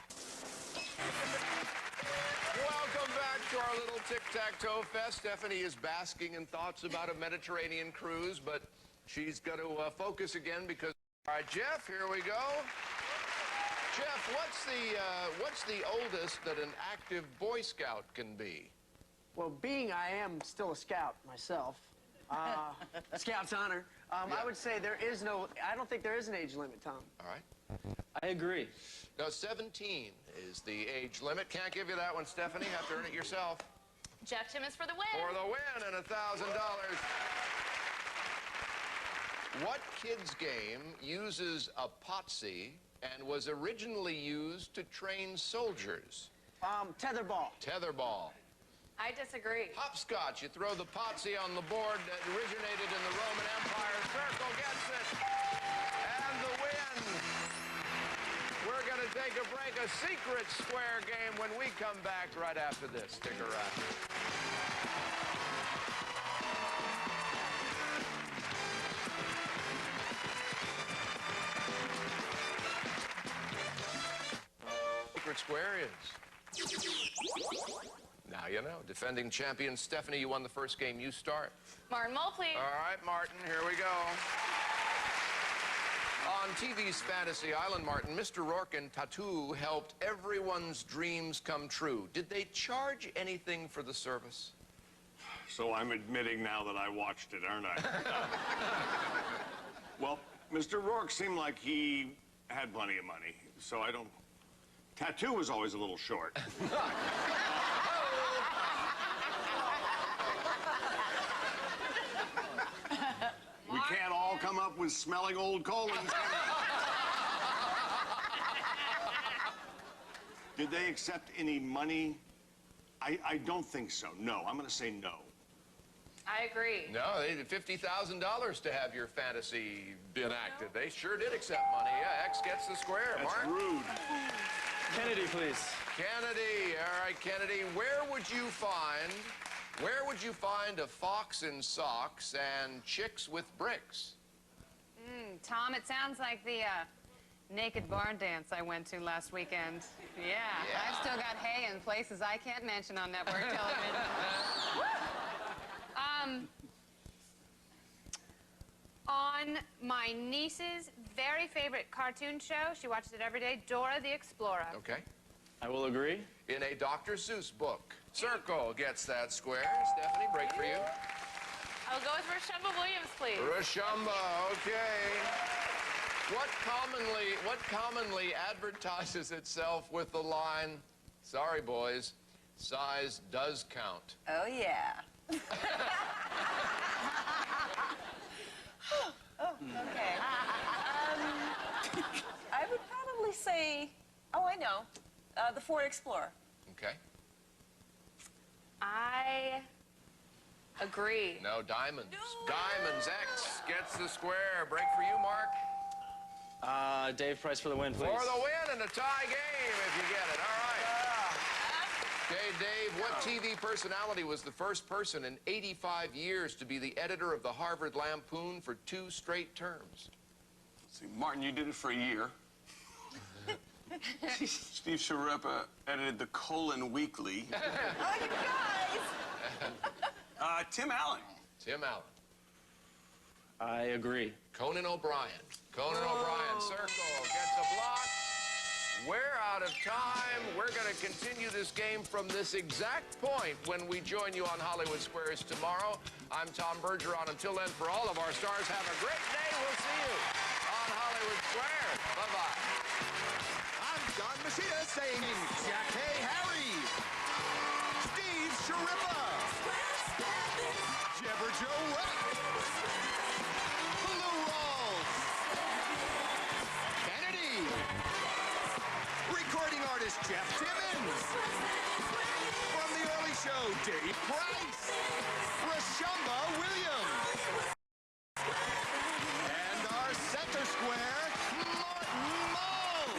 Welcome back to our little tic-tac-toe fest. Stephanie is basking in thoughts about a Mediterranean cruise, but she's got to focus again because... All right, Jeff, here we go. Jeff, what's the oldest that an active Boy Scout can be? Well, being I am still a scout myself, Scout's honor, I would say I don't think there is an age limit, Tom. All right. I agree. No, 17 is the age limit. Can't give you that one, Stephanie. Have to earn it yourself. Jeff Timmons for the win. For the win and $1,000. What kids game uses a potsy and was originally used to train soldiers? Tetherball. Tetherball. I disagree. Hopscotch. You throw the potsy on the board that originated in the Roman Empire. Circle gets it. And the win. We're going to take a break. A secret square game when we come back right after this. Stick around. Secret square is... Now you know. Defending champion Stephanie, you won the first game. You start. Martin Mull, please. All right, Martin, here we go. On TV's Fantasy Island, Martin, Mr. Rourke and Tattoo helped everyone's dreams come true. Did they charge anything for the service? So I'm admitting now that I watched it, aren't I? Well, Mr. Rourke seemed like he had plenty of money, so I don't... Tattoo was always a little short. We can't all come up with smelling old colons. Did they accept any money? I don't think so. No, I'm going to say no. I agree. No, they did $50,000 to have your fantasy enacted. They sure did accept money. Yeah, X gets the square. That's Mark? rude. Kennedy, please. Kennedy. All right, Kennedy. Where would you find a fox in socks and chicks with bricks? Tom, it sounds like the naked barn dance I went to last weekend. Yeah, I've still got hay in places I can't mention on network television. On my niece's very favorite cartoon show, she watches it every day, Dora the Explorer. Okay. I will agree. In a Dr. Seuss book, Circle gets that square. Stephanie, break for you. I'll go with Rashumba Williams, please. Rashumba, okay. What commonly advertises itself with the line, sorry boys, size does count? Oh, yeah. Oh, okay. I would probably say, oh, I know, the Ford Explorer. Okay. I agree. No, Diamonds. Diamonds, X gets the square. Break for you, Mark. Dave Price for the win, please. For the win and a tie game if you get it. All right. Okay, Dave, what TV personality was the first person in 85 years to be the editor of the Harvard Lampoon for 2 straight terms? See, Martin, you did it for a year. Steve Shareppa edited the Colon Weekly. Oh, you guys! Tim Allen. Tim Allen. I agree. Conan O'Brien. Conan O'Brien, Circle, gets a block. We're out of time. We're going to continue this game from this exact point when we join you on Hollywood Squares tomorrow. I'm Tom Bergeron. Until then, for all of our stars, have a great day. We'll see you on Hollywood Squares. Bye-bye. I'm John Machida saying Jack Hey Harry. Steve Sharippa. Jebber Joe West. Blue Rolls. Kennedy. Recording artist Jeff Timmons. From The Early Show, Dave Price. Rashumba Williams. And our center square, Martin Mull.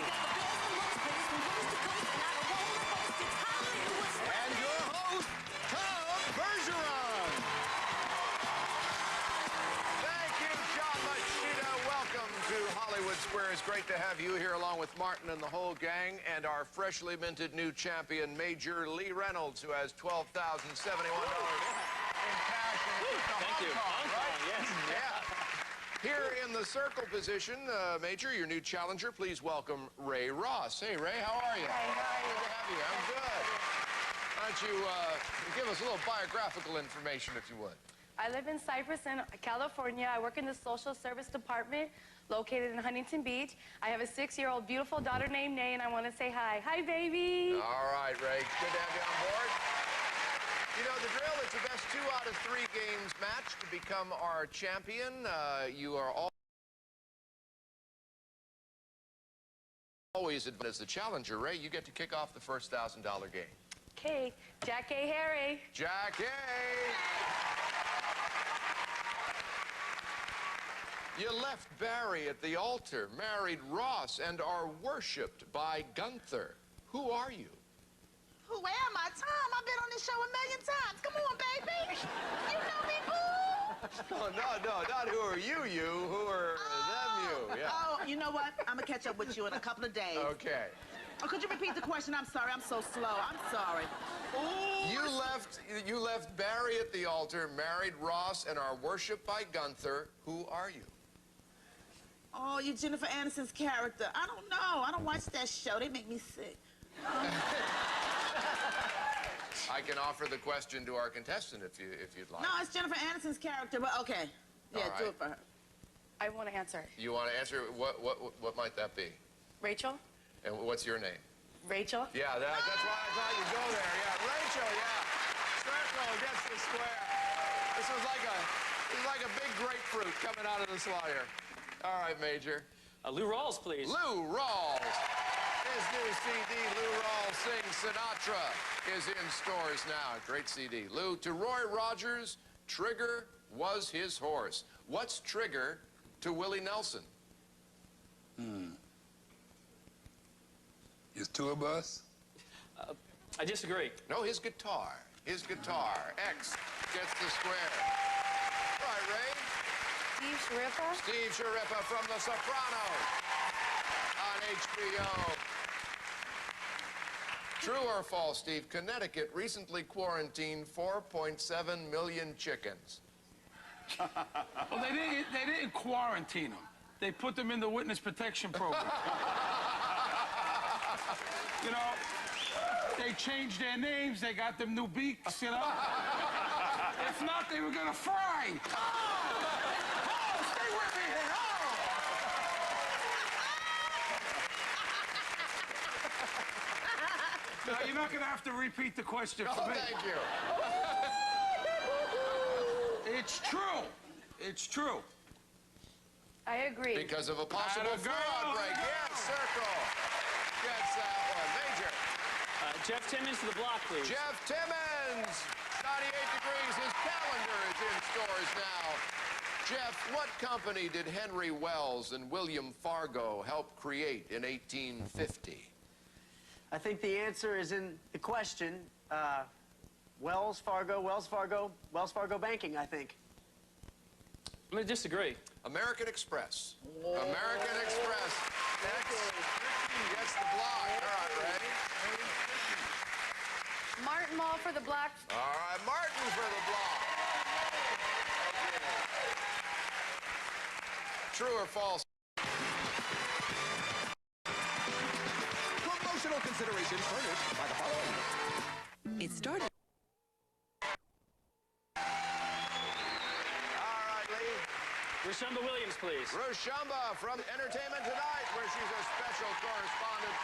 to have you here along with Martin and the whole gang and our freshly minted new champion, Major Lee Reynolds, who has $12,071 in cash. Thank you. Hong Kong, right? Yes. Yeah. Here in the circle position, Major, your new challenger, please welcome Ray Ross. Hey, Ray, how are you? Hi, how are you? Good to have you. I'm good. Why don't you give us a little biographical information, if you would. I live in Cypress, California. I work in the social service department located in Huntington Beach. I have a 6-year-old beautiful daughter named Nay, and I want to say hi. Hi, baby. All right, Ray. Good to have you on board. You know, the drill is the best 2 out of 3 games match to become our champion. You are always as the challenger, Ray. You get to kick off the first $1,000 game. Okay, Jack A. Harry. Jack A. You left Barry at the altar, married Ross, and are worshipped by Gunther. Who are you? Who am I? Tom, I've been on this show 1,000,000 times. Come on, baby. You know me, boo. Oh, no, not who are you, Who are them, you? Yeah. Oh, you know what? I'm going to catch up with you in a couple of days. Okay. Oh, could you repeat the question? I'm sorry. I'm so slow. I'm sorry. You left Barry at the altar, married Ross, and are worshipped by Gunther. Who are you? Oh, you Jennifer Aniston's character. I don't know. I don't watch that show. They make me sick. I can offer the question to our contestant if you'd like. No, it's Jennifer Aniston's character, but okay. Yeah, All do right. it for her. I want to answer. You want to answer? What might that be? Rachel? And what's your name? Rachel? Yeah, that's why I thought you'd go there. Yeah, Rachel, yeah. Circle gets the square. This was like a big grapefruit coming out of the slider. All right, Major. Lou Rawls, please. Lou Rawls. His new CD, Lou Rawls Sings Sinatra, is in stores now. Great CD. Lou, to Roy Rogers, Trigger was his horse. What's Trigger to Willie Nelson? His tour bus? I disagree. No, his guitar. His guitar. X gets the square. All right, Ray. Steve Shariffa? Steve Shariffa from The Sopranos on HBO. True or false, Steve? Connecticut recently quarantined 4.7 million chickens. Well, they didn't quarantine them. They put them in the witness protection program. You know, they changed their names. They got them new beaks, you know. If not, they were going to fry. Stay with me here. No, you're not going to have to repeat the question for me. Thank you. It's true. It's true. I agree. Because of a possible Atta girl, fraud break. Yes, Circle gets that one. Major. Jeff Timmons to the block, please. Jeff Timmons. 98 degrees. His calendar is in stores now. Jeff, what company did Henry Wells and William Fargo help create in 1850? I think the answer is in the question. Wells Fargo Banking, I think. I'm going to disagree. American Express. American Express. X gets the block. All right, ready? Martin Mall for the black. All right, Martin for the block. True or false? Promotional consideration furnished by the following. It started. Rushamba Williams, please. Rushamba from Entertainment Tonight, where she's a special correspondent.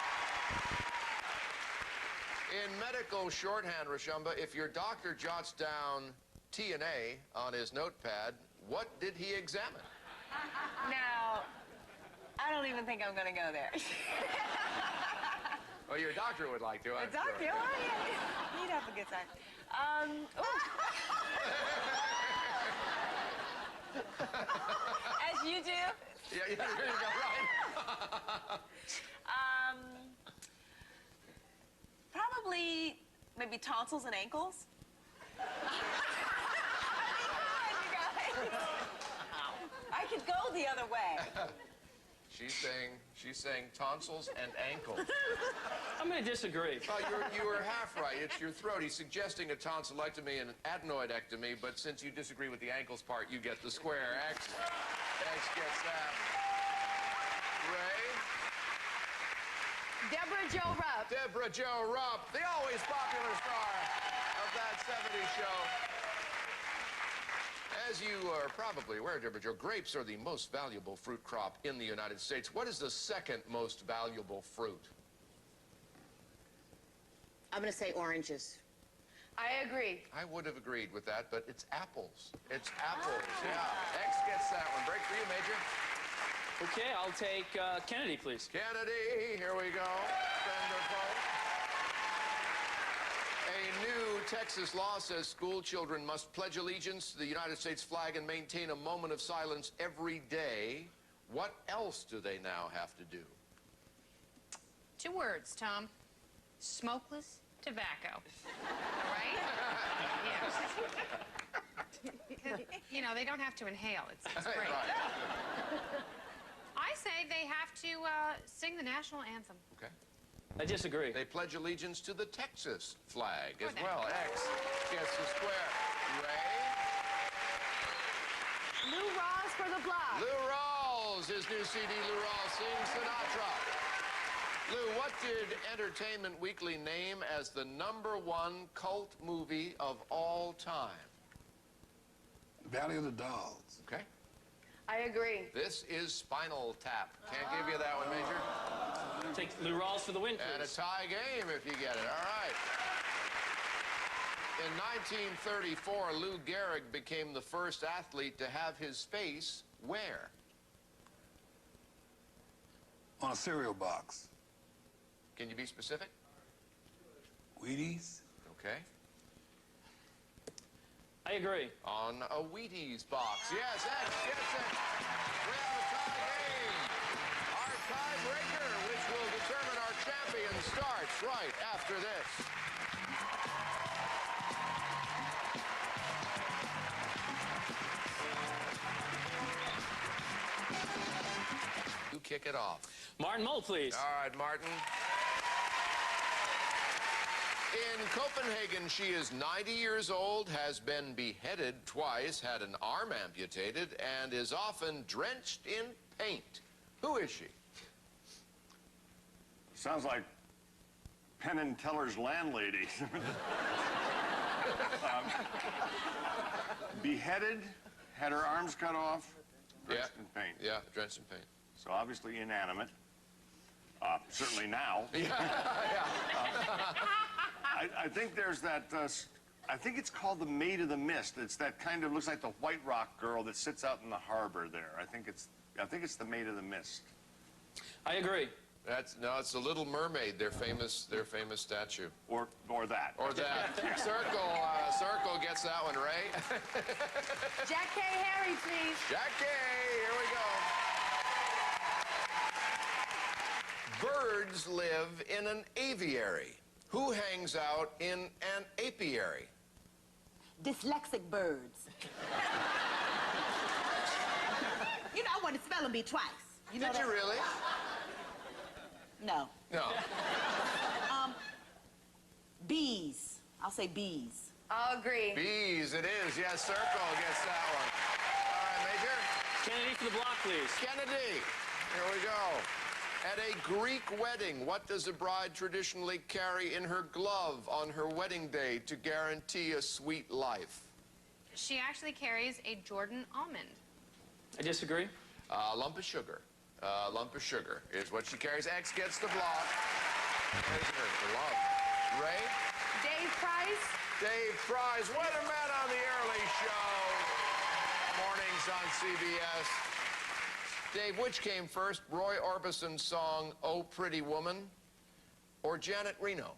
In medical shorthand, Rushamba, if your doctor jots down TNA on his notepad, what did he examine? Now, I don't even think I'm going to go there. Well, your doctor would like to, I'm Doctor, sure. oh, yeah. He'd have a good time. As you do. Yeah, you got right. Probably maybe tonsils and ankles. I could go the other way. She's saying tonsils and ankles. I'm going to disagree. Oh, you were half right. It's your throat. He's suggesting a tonsillectomy and an adenoidectomy, but since you disagree with the ankles part, you get the square. X gets that. Ray? Deborah Jo Rupp. Deborah Jo Rupp, the always popular star of that 70s show. As you are probably aware, Deborah Jo, grapes are the most valuable fruit crop in the United States. What is the second most valuable fruit? I'm going to say oranges. I agree. I would have agreed with that, but it's apples. It's apples, yeah. X gets that one. Break for you, Major. Okay, I'll take Kennedy, please. Kennedy, here we go. Friend or foe? A new Texas law says school children must pledge allegiance to the United States flag and maintain a moment of silence every day. What else do they now have to do? 2 words, Tom. Smokeless tobacco. All right? Yes. You know, they don't have to inhale. It's great. Right. I say they have to sing the national anthem. Okay. I disagree. They pledge allegiance to the Texas flag as Good well. X gets the square. Ray? Lou Rawls for the block. Lou Rawls, his new CD, Lou Rawls Sings Sinatra. Lou, what did Entertainment Weekly name as the #1 cult movie of all time? Valley of the Dolls. Okay. I agree. This is Spinal Tap. Can't give you that one, Major. Take Lou Rawls for the win, please. And a tie game if you get it. All right. In 1934, Lou Gehrig became the first athlete to have his face where? On a cereal box. Can you be specific? Wheaties. Okay. I agree. On a Wheaties box. Yes, X gets it. We have a tie game. Our tiebreaker, which will determine our champion, starts right after this. You kick it off. Martin Mull, please. All right, Martin. In Copenhagen, she is 90 years old, has been beheaded twice, had an arm amputated, and is often drenched in paint. Who is she? Sounds like Penn and Teller's landlady. Beheaded, had her arms cut off, drenched in paint. Yeah, drenched in paint. So obviously inanimate. Certainly now. I think there's that, I think it's called the Maid of the Mist. It's that kind of, looks like the White Rock girl that sits out in the harbor there. I think it's the Maid of the Mist. I agree. No, it's the Little Mermaid, their famous statue. Or that. Or that. Circle gets that one, Ray. Jack K. Harry, please. Jack K. Here we go. Birds live in an aviary. Who hangs out in an apiary? Dyslexic birds. You know, I want to spell them bee twice. You know Did that? you really? No. No. Bees. I'll say bees. I'll agree. Bees, it is. Yes, Circle gets that one. All right, Major. Kennedy for the block, please. Kennedy. Here we go. At a Greek wedding, what does a bride traditionally carry in her glove on her wedding day to guarantee a sweet life? She actually carries a Jordan almond. I disagree. A lump of sugar. Lump of sugar is what she carries. X gets the block. There's her love. Ray? Dave Price. Dave Price, weatherman on the early show. Mornings on CBS. Dave, which came first, Roy Orbison's song, Oh Pretty Woman, or Janet Reno?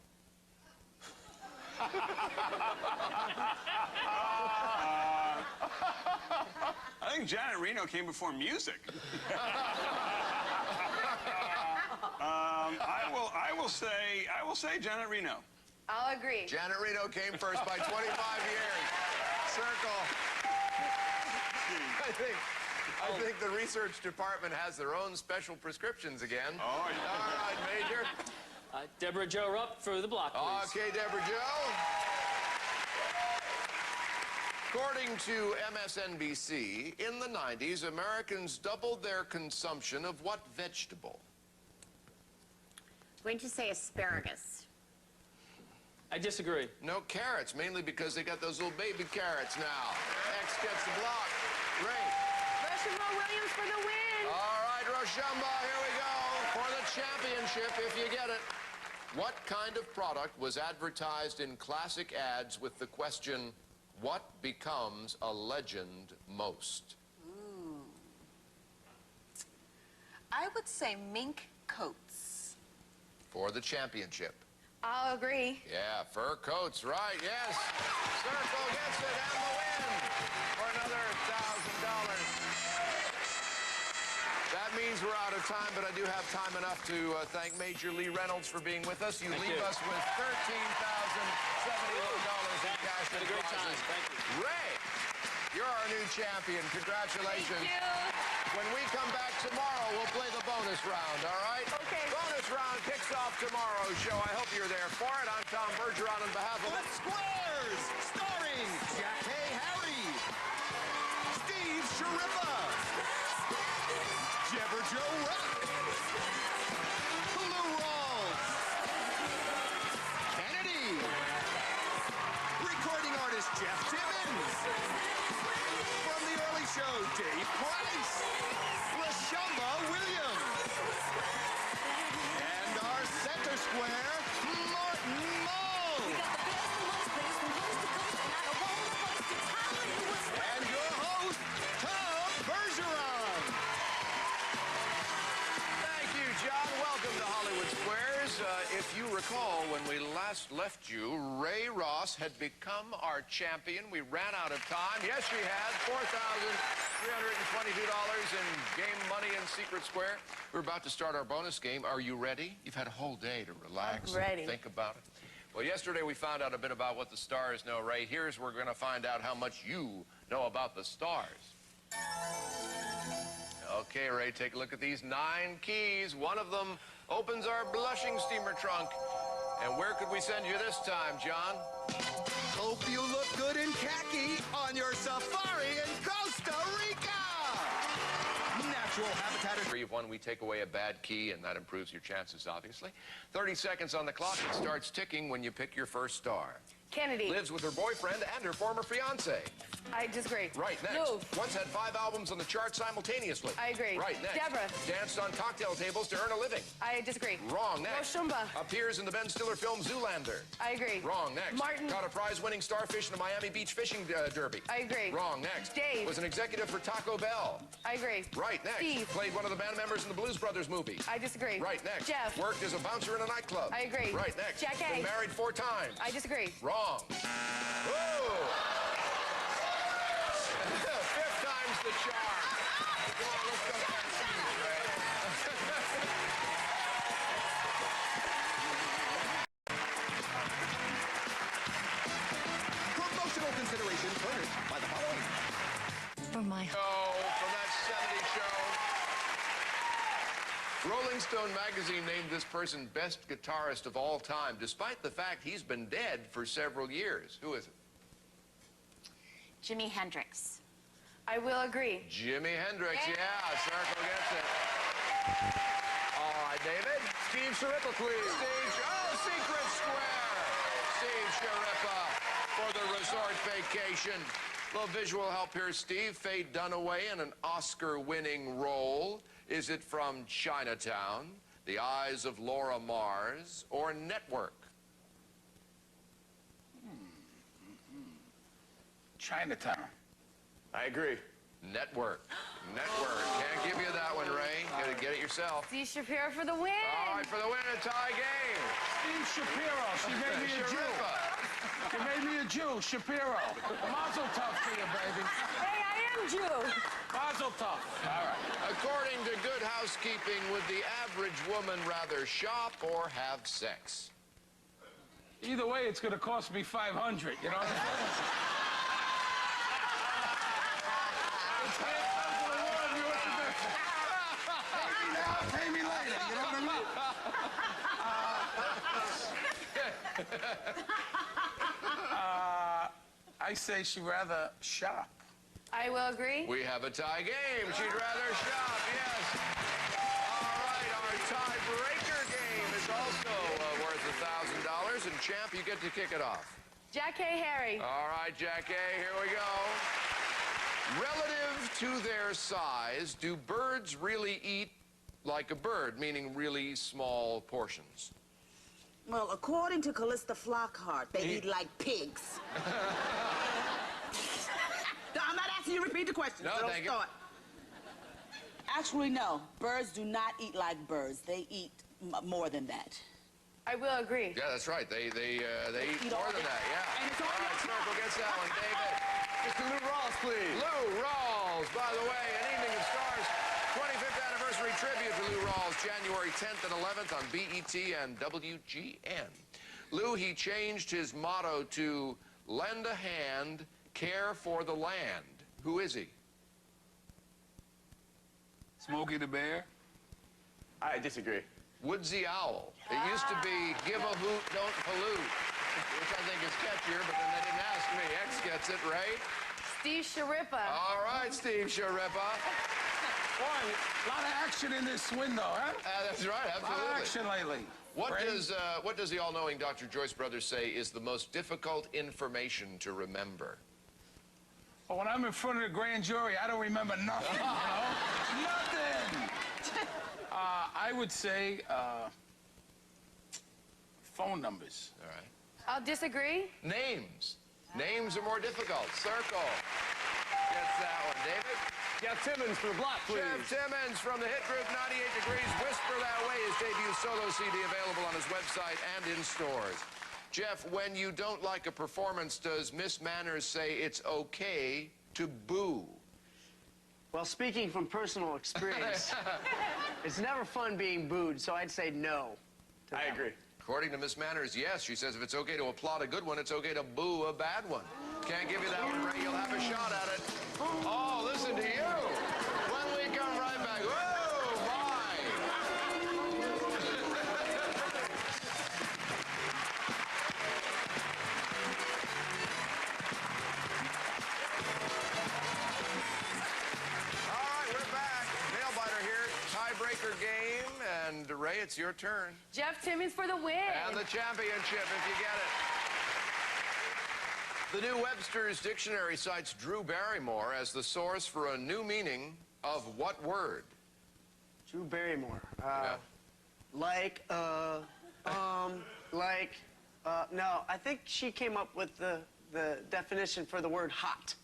I think Janet Reno came before music. I will say Janet Reno. I'll agree. Janet Reno came first by 25 years. Circle. I think the research department has their own special prescriptions again. Oh, yeah. All right, Major. Deborah Jo Rupp for the block, please. Okay, Deborah Jo. According to MSNBC, in the 90s, Americans doubled their consumption of what vegetable? I'm going to say asparagus. I disagree. No carrots, mainly because they got those little baby carrots now. X gets the block. Ray. Roshambo Williams for the win. All right, Rochambeau, here we go for the championship, if you get it. What kind of product was advertised in classic ads with the question, what becomes a legend most? Ooh. I would say mink coats. For the championship. I'll agree. Yeah, fur coats, right, yes. Circle gets it and the win for another $1,000. That means we're out of time, but I do have time enough to thank Major Lee Reynolds for being with us. You leave us with $13,071 in cash and Great time. prizes. Thank you. Ray, you're our new champion. Congratulations. Thank you. When we come back tomorrow, we'll play the bonus round, all right? Okay. Bonus round kicks off tomorrow's show. I hope you're there for it. I'm Tom Bergeron on behalf of... The Squares, starring Jack A. Harry, Steve Sharippa, Deborah Jo Rupp, Lou Rawls, Kennedy, recording artist Jeff Timmons, from The Early Show, Dave Price, Lashumba Williams, and our center square, Martin Mull. And your host, Tom Bergeron. Thank you, John. Welcome to Hollywood Squares. If you recall, when we last left you, Ray Ross had become our champion. We ran out of time. Yes, she had. $4,322 in game money in Secret Square. We're about to start our bonus game. Are you ready? You've had a whole day to relax I'm ready. and think about it. Well, yesterday we found out a bit about what the stars know, Ray. Here's where we're going to find out how much you know about the stars. Okay, Ray, take a look at these 9 keys. One of them opens our blushing steamer trunk. And where could we send you this time, John? Hope you look good in khaki on your safari in Costa Rica. Natural habitat. Of one, we take away a bad key, and that improves your chances, obviously. 30 seconds on the clock. It starts ticking when you pick your first star. Kennedy. Lives with her boyfriend and her former fiancé. I disagree. Right, next. Move. Once had 5 albums on the chart simultaneously. I agree. Right, next. Deborah. Danced on cocktail tables to earn a living. I disagree. Wrong, next. Roshumba. Appears in the Ben Stiller film Zoolander. I agree. Wrong, next. Martin. Caught a prize-winning starfish in a Miami Beach fishing derby. I agree. Wrong, next. Dave. Was an executive for Taco Bell. I agree. Right, next. Steve. Played one of the band members in the Blues Brothers movie. I disagree. Right, next. Jeff. Worked as a bouncer in a nightclub. I agree. Right, next. Jack A. Been married 4 times. I disagree. Wrong. Whoa! 5th time's the charm. Come on, let's go back to you, Ray. Promotional consideration furnished by the following. For my... Oh, from that 70s show. Rolling Stone magazine named this person best guitarist of all time, despite the fact he's been dead for several years. Who is it? Jimi Hendrix. I will agree. Jimi Hendrix, yeah. Circle gets it. All right, David. Steve Sharippa, please. Steve, oh, Secret Square. Steve Sharippa for the resort vacation. A little visual help here, Steve. Faye Dunaway in an Oscar-winning role. Is it from Chinatown, The Eyes of Laura Mars, or Network? Chinatown. I agree. Network. Network. Can't give you that one, Ray. Gotta get it yourself. Steve Shapiro for the win. All right, for the win, a tie game. Steve Shapiro. She made me a Jew. She made me a Jew. Shapiro. Mazel tov to you, baby. Hey, I am Jew. Mazel tov. All right. According to Good Housekeeping, would the average woman rather shop or have sex? Either way, it's going to cost me $500. You know what I'm saying? It's half of the world I say she'd rather shop. I will agree. We have a tie game. She'd rather shop, yes. All right, our tiebreaker game is also worth $1,000. And, champ, you get to kick it off. Jack A. Harry. All right, Jack A., here we go. Relative to their size, do birds really eat like a bird, meaning really small portions? Well, according to Callista Flockhart, they eat like pigs. I'm not asking you to repeat the question. No, so thank you. Actually, no. Birds do not eat like birds. They eat more than that. I will agree. Yeah, that's right. They eat more than that, yeah. And it's All right, Circle gets that one. David. Mr. Lou Rawls, please. Lou Rawls, by the way, an Evening of Stars 25th anniversary tribute to Lou Rawls, January 10th and 11th on BET and WGN. Lou, he changed his motto to lend a hand, care for the land. Who is he? Smokey the Bear? I disagree. Woodsy Owl. It used to be give a hoot, don't pollute, which I think is catchier, but then they didn't ask me. X gets it, right? Steve Sharippa. All right, Steve Sharippa. Boy, a lot of action in this window, huh? That's right, absolutely. A lot of action lately. What does the all-knowing Dr. Joyce Brothers say is the most difficult information to remember? Well, when I'm in front of the grand jury, I don't remember nothing, you know? Nothing! I would say phone numbers. All right. I'll disagree. Names. Names are more difficult. Circle. Gets that one. David? Jeff Timmons for the block, please. Jeff Timmons from the hit group 98 Degrees. Whisper That Way, his debut solo CD available on his website and in stores. Jeff, when you don't like a performance, does Miss Manners say it's okay to boo? Well, speaking from personal experience, it's never fun being booed, so I'd say no. I agree. According to Miss Manners, yes. She says if it's okay to applaud a good one, it's okay to boo a bad one. Can't give you that one, Ray. You'll have a shot at it. Oh, listen to you. When we come right back. Whoa, my. All right, we're back. Nail biter here. Tiebreaker game. And Ray, it's your turn. Jeff Timmons for the win. And the championship, if you get it. The new Webster's Dictionary cites Drew Barrymore as the source for a new meaning of what word? Drew Barrymore. No, I think she came up with the definition for the word hot.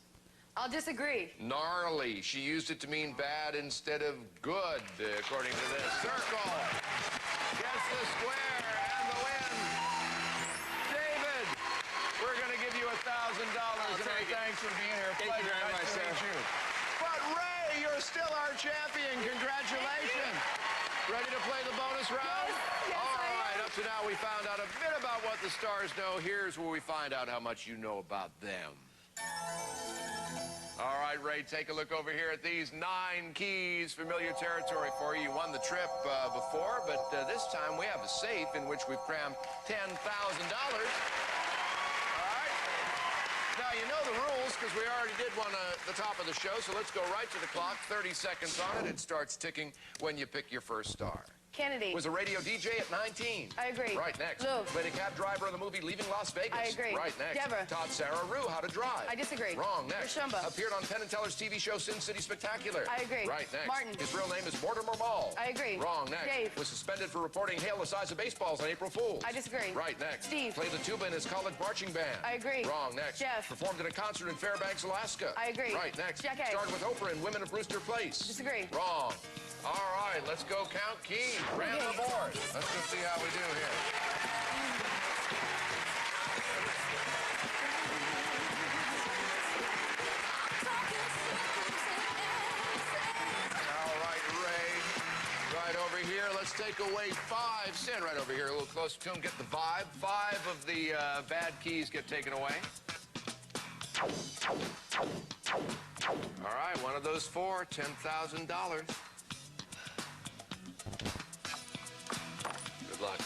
I'll disagree. Gnarly. She used it to mean bad instead of good, according to this. Circle. Gets the square and the win. David, we're going to give you $1,000. Thanks for being here. Thank you very much, sir. But Ray, you're still our champion. Congratulations. Ready to play the bonus round? Yes, all right, up to now we found out a bit about what the stars know. Here's where we find out how much you know about them. All right, Ray, take a look over here at these 9 keys. Familiar territory for you. You won the trip before, but this time we have a safe in which we've crammed $10,000. All right? Now, you know the rules because we already did one at the top of the show, so let's go right to the clock. 30 seconds on it. It starts ticking when you pick your first star. Kennedy. Was a radio DJ at 19. I agree. Right next. Lou. Played a cab driver in the movie Leaving Las Vegas. I agree. Right next. Deborah. Taught Sarah Rue how to drive. I disagree. Wrong. Next. Rashumba. Appeared on Penn and Teller's TV show Sin City Spectacular. I agree. Right next. Martin. His real name is Mortimer Ball. I agree. Wrong. Next. Dave. Was suspended for reporting hail the size of baseballs on April Fool's. I disagree. Right next. Steve. Played the tuba in his college marching band. I agree. Wrong. Next. Jeff. Performed at a concert in Fairbanks, Alaska. I agree. Right next. Jack A. Starred with Oprah in Women of Brewster Place. Disagree. Wrong. All right, let's go count keys. Ran the board. Let's go see how we do here. All right, Ray. Right over here. Let's take away 5. Stand right over here, a little closer to him. Get the vibe. 5 of the bad keys get taken away. All right, one of those 4, $10,000. Good luck.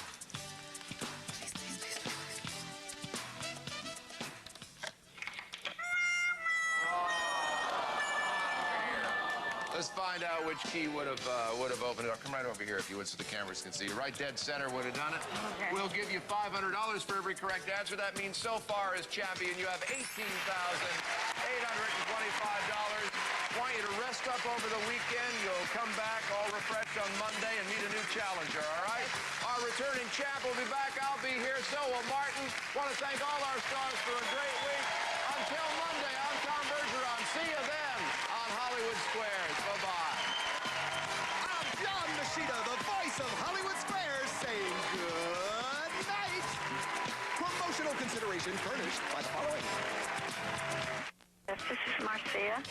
find out which key would have opened it up. Come right over here if you would, so the cameras can see you. Right dead center would have done it. Okay. We'll give you $500 for every correct answer. That means so far as champion, you have $18,825. Want you to rest up over the weekend. You'll come back all refreshed on Monday and meet a new challenger, all right? Our returning champ will be back. I'll be here. So will Martin. Want to thank all our stars for a great week. Until Monday, I'm Tom Bergeron. See you then on Hollywood Squares. Bye-bye. I'm John Machida, the voice of Hollywood Squares, saying good night. Promotional consideration furnished by the following. Yes, this is Marcia.